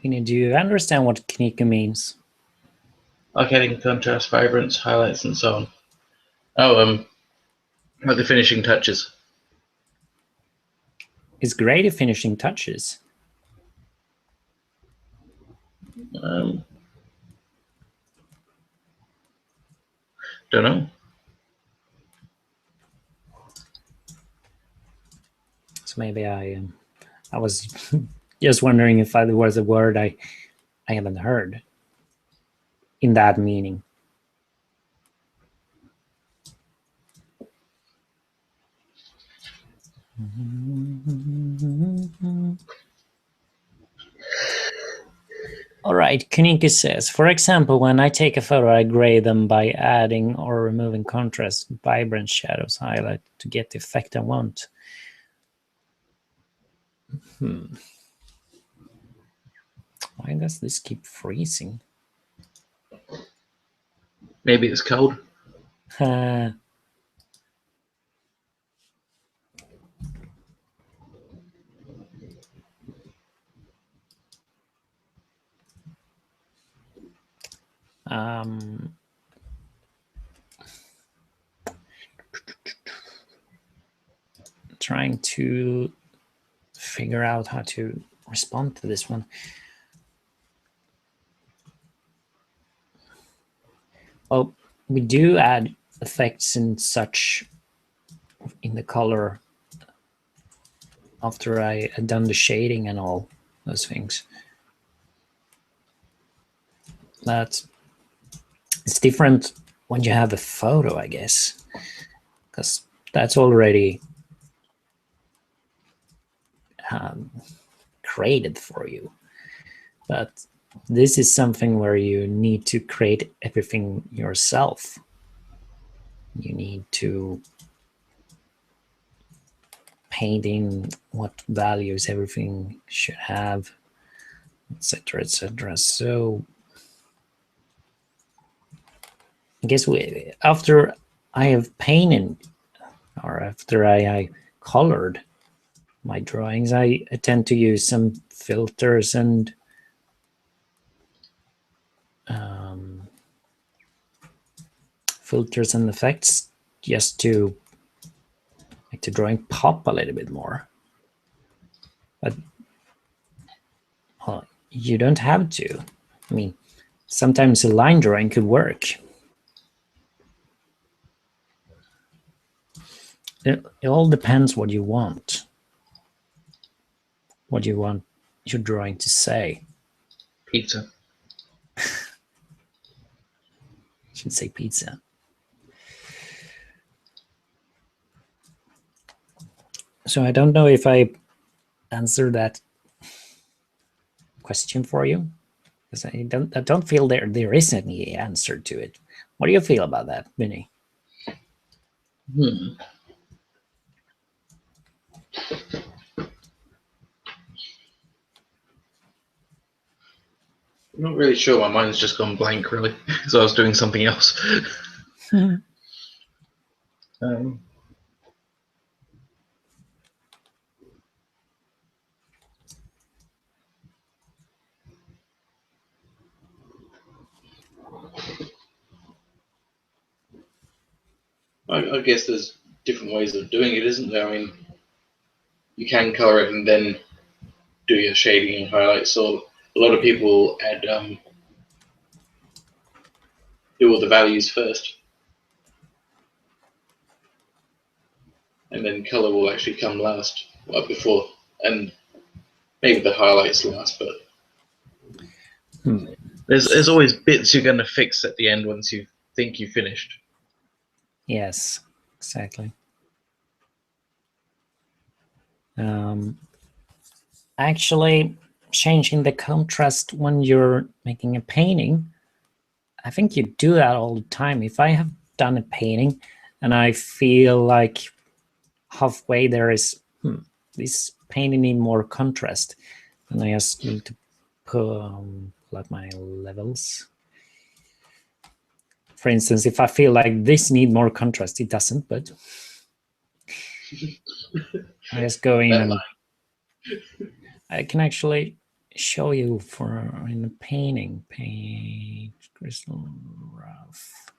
Do you understand what Kniku means? Like adding contrast, vibrance, highlights, and so on. Oh, like the finishing touches. It's great at finishing touches. Don't know. So maybe I was just wondering if there was a word I haven't heard in that meaning. All right, Kniku says, for example, when I take a photo, I grade them by adding or removing contrast, vibrance, shadows, highlight to get the effect I want. Why does this keep freezing? Maybe it's cold. Trying to figure out how to respond to this one. Well, we do add effects and such in the color after I had done the shading and all those things. But it's different when you have a photo, I guess, because that's already created for you. But this is something where you need to create everything yourself. You need to paint in what values everything should have, etc., etc. So I guess after I have painted or after I colored my drawings, I tend to use some filters and effects just to make the drawing pop a little bit more. But well, you don't have to. I mean, sometimes a line drawing could work. It all depends what you want. What you want your drawing to say. Pizza. Should say pizza. So I don't know if I answered that question for you, because I don't feel there is any answer to it. What do you feel about that, Vinny? I'm not really sure. My mind's just gone blank, really. So I was doing something else. I guess there's different ways of doing it, isn't there? I mean, you can color it and then do your shading and highlights. So a lot of people add do all the values first, and then color will actually come last, like before, and maybe the highlights last. But there's always bits you're going to fix at the end once you think you finished. Yes, exactly. Actually, changing the contrast when you're making a painting, I think you do that all the time. If I have done a painting and I feel like halfway there is this painting need more contrast, and I just need to pull up my levels. For instance, if I feel like this need more contrast, it doesn't, but I just go in and I can actually show you for in the painting page. Crystal rough.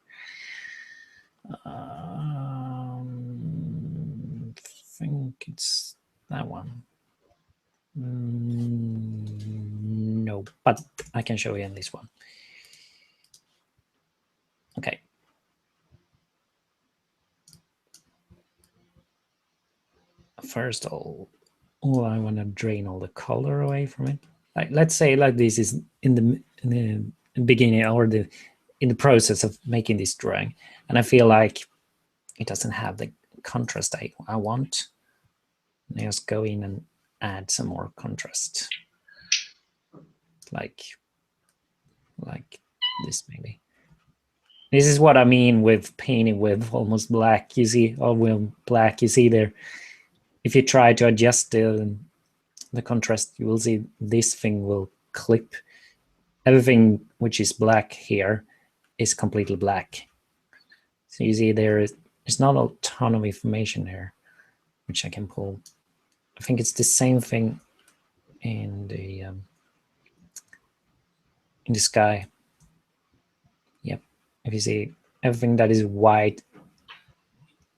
Think it's that one. No, but I can show you in this one. Okay. First, I want to drain all the color away from it. Like, let's say like this is in the beginning or in the process of making this drawing, and I feel like it doesn't have the contrast I want. I just go in and add some more contrast, like this maybe. This is what I mean with painting with almost black. You see, or with black, you see there. If you try to adjust the contrast, you will see this thing will clip. Everything which is black here is completely black. So you see there's not a ton of information here, which I can pull. I think it's the same thing in the sky. Yep. If you see everything that is white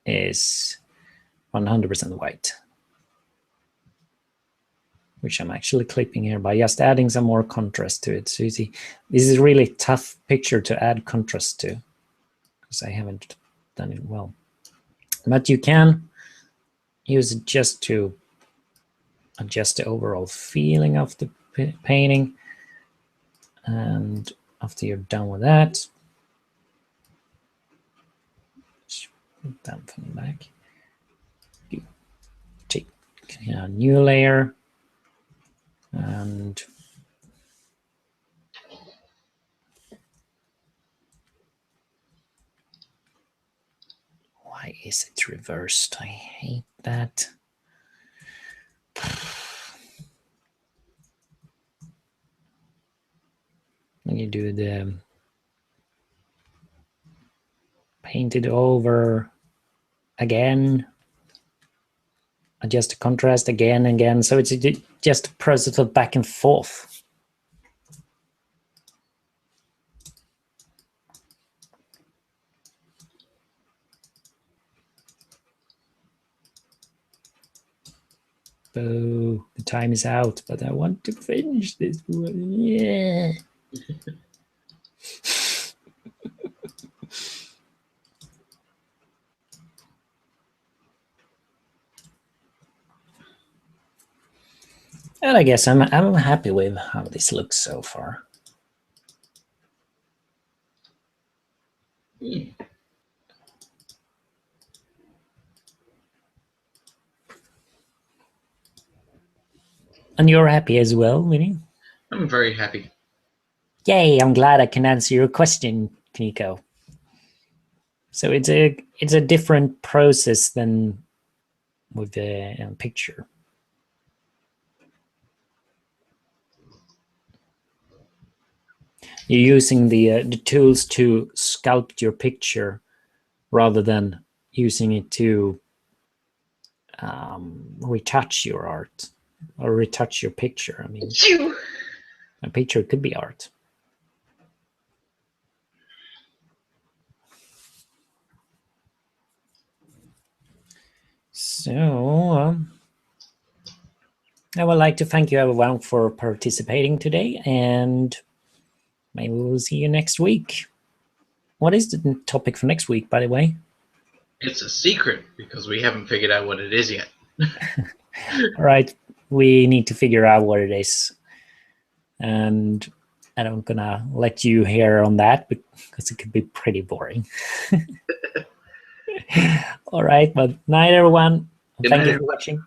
is 100% white, which I'm actually clipping here by just adding some more contrast to it. So you see, this is a really tough picture to add contrast to because I haven't done it well. But you can use it just to adjust the overall feeling of the painting. And after you're done with that, dampen back. You take a new layer and why is it reversed? I hate that. When you do the paint it over again, adjust the contrast again and again. So it's just a process of back and forth. Oh, the time is out, but I want to finish this one. Yeah. And I guess I'm happy with how this looks so far. And you're happy as well, Winnie? I'm very happy. Yay, I'm glad I can answer your question, Nico. So it's a different process than with the picture. You're using the tools to sculpt your picture rather than using it to retouch your art or retouch your picture. I mean, a picture could be art. So I would like to thank you everyone for participating today, and maybe we'll see you next week. What is the topic for next week, by the way? It's a secret because we haven't figured out what it is yet. All right, we need to figure out what it is. And I'm gonna let you hear on that because it could be pretty boring. All right, but night everyone. Thank you for watching.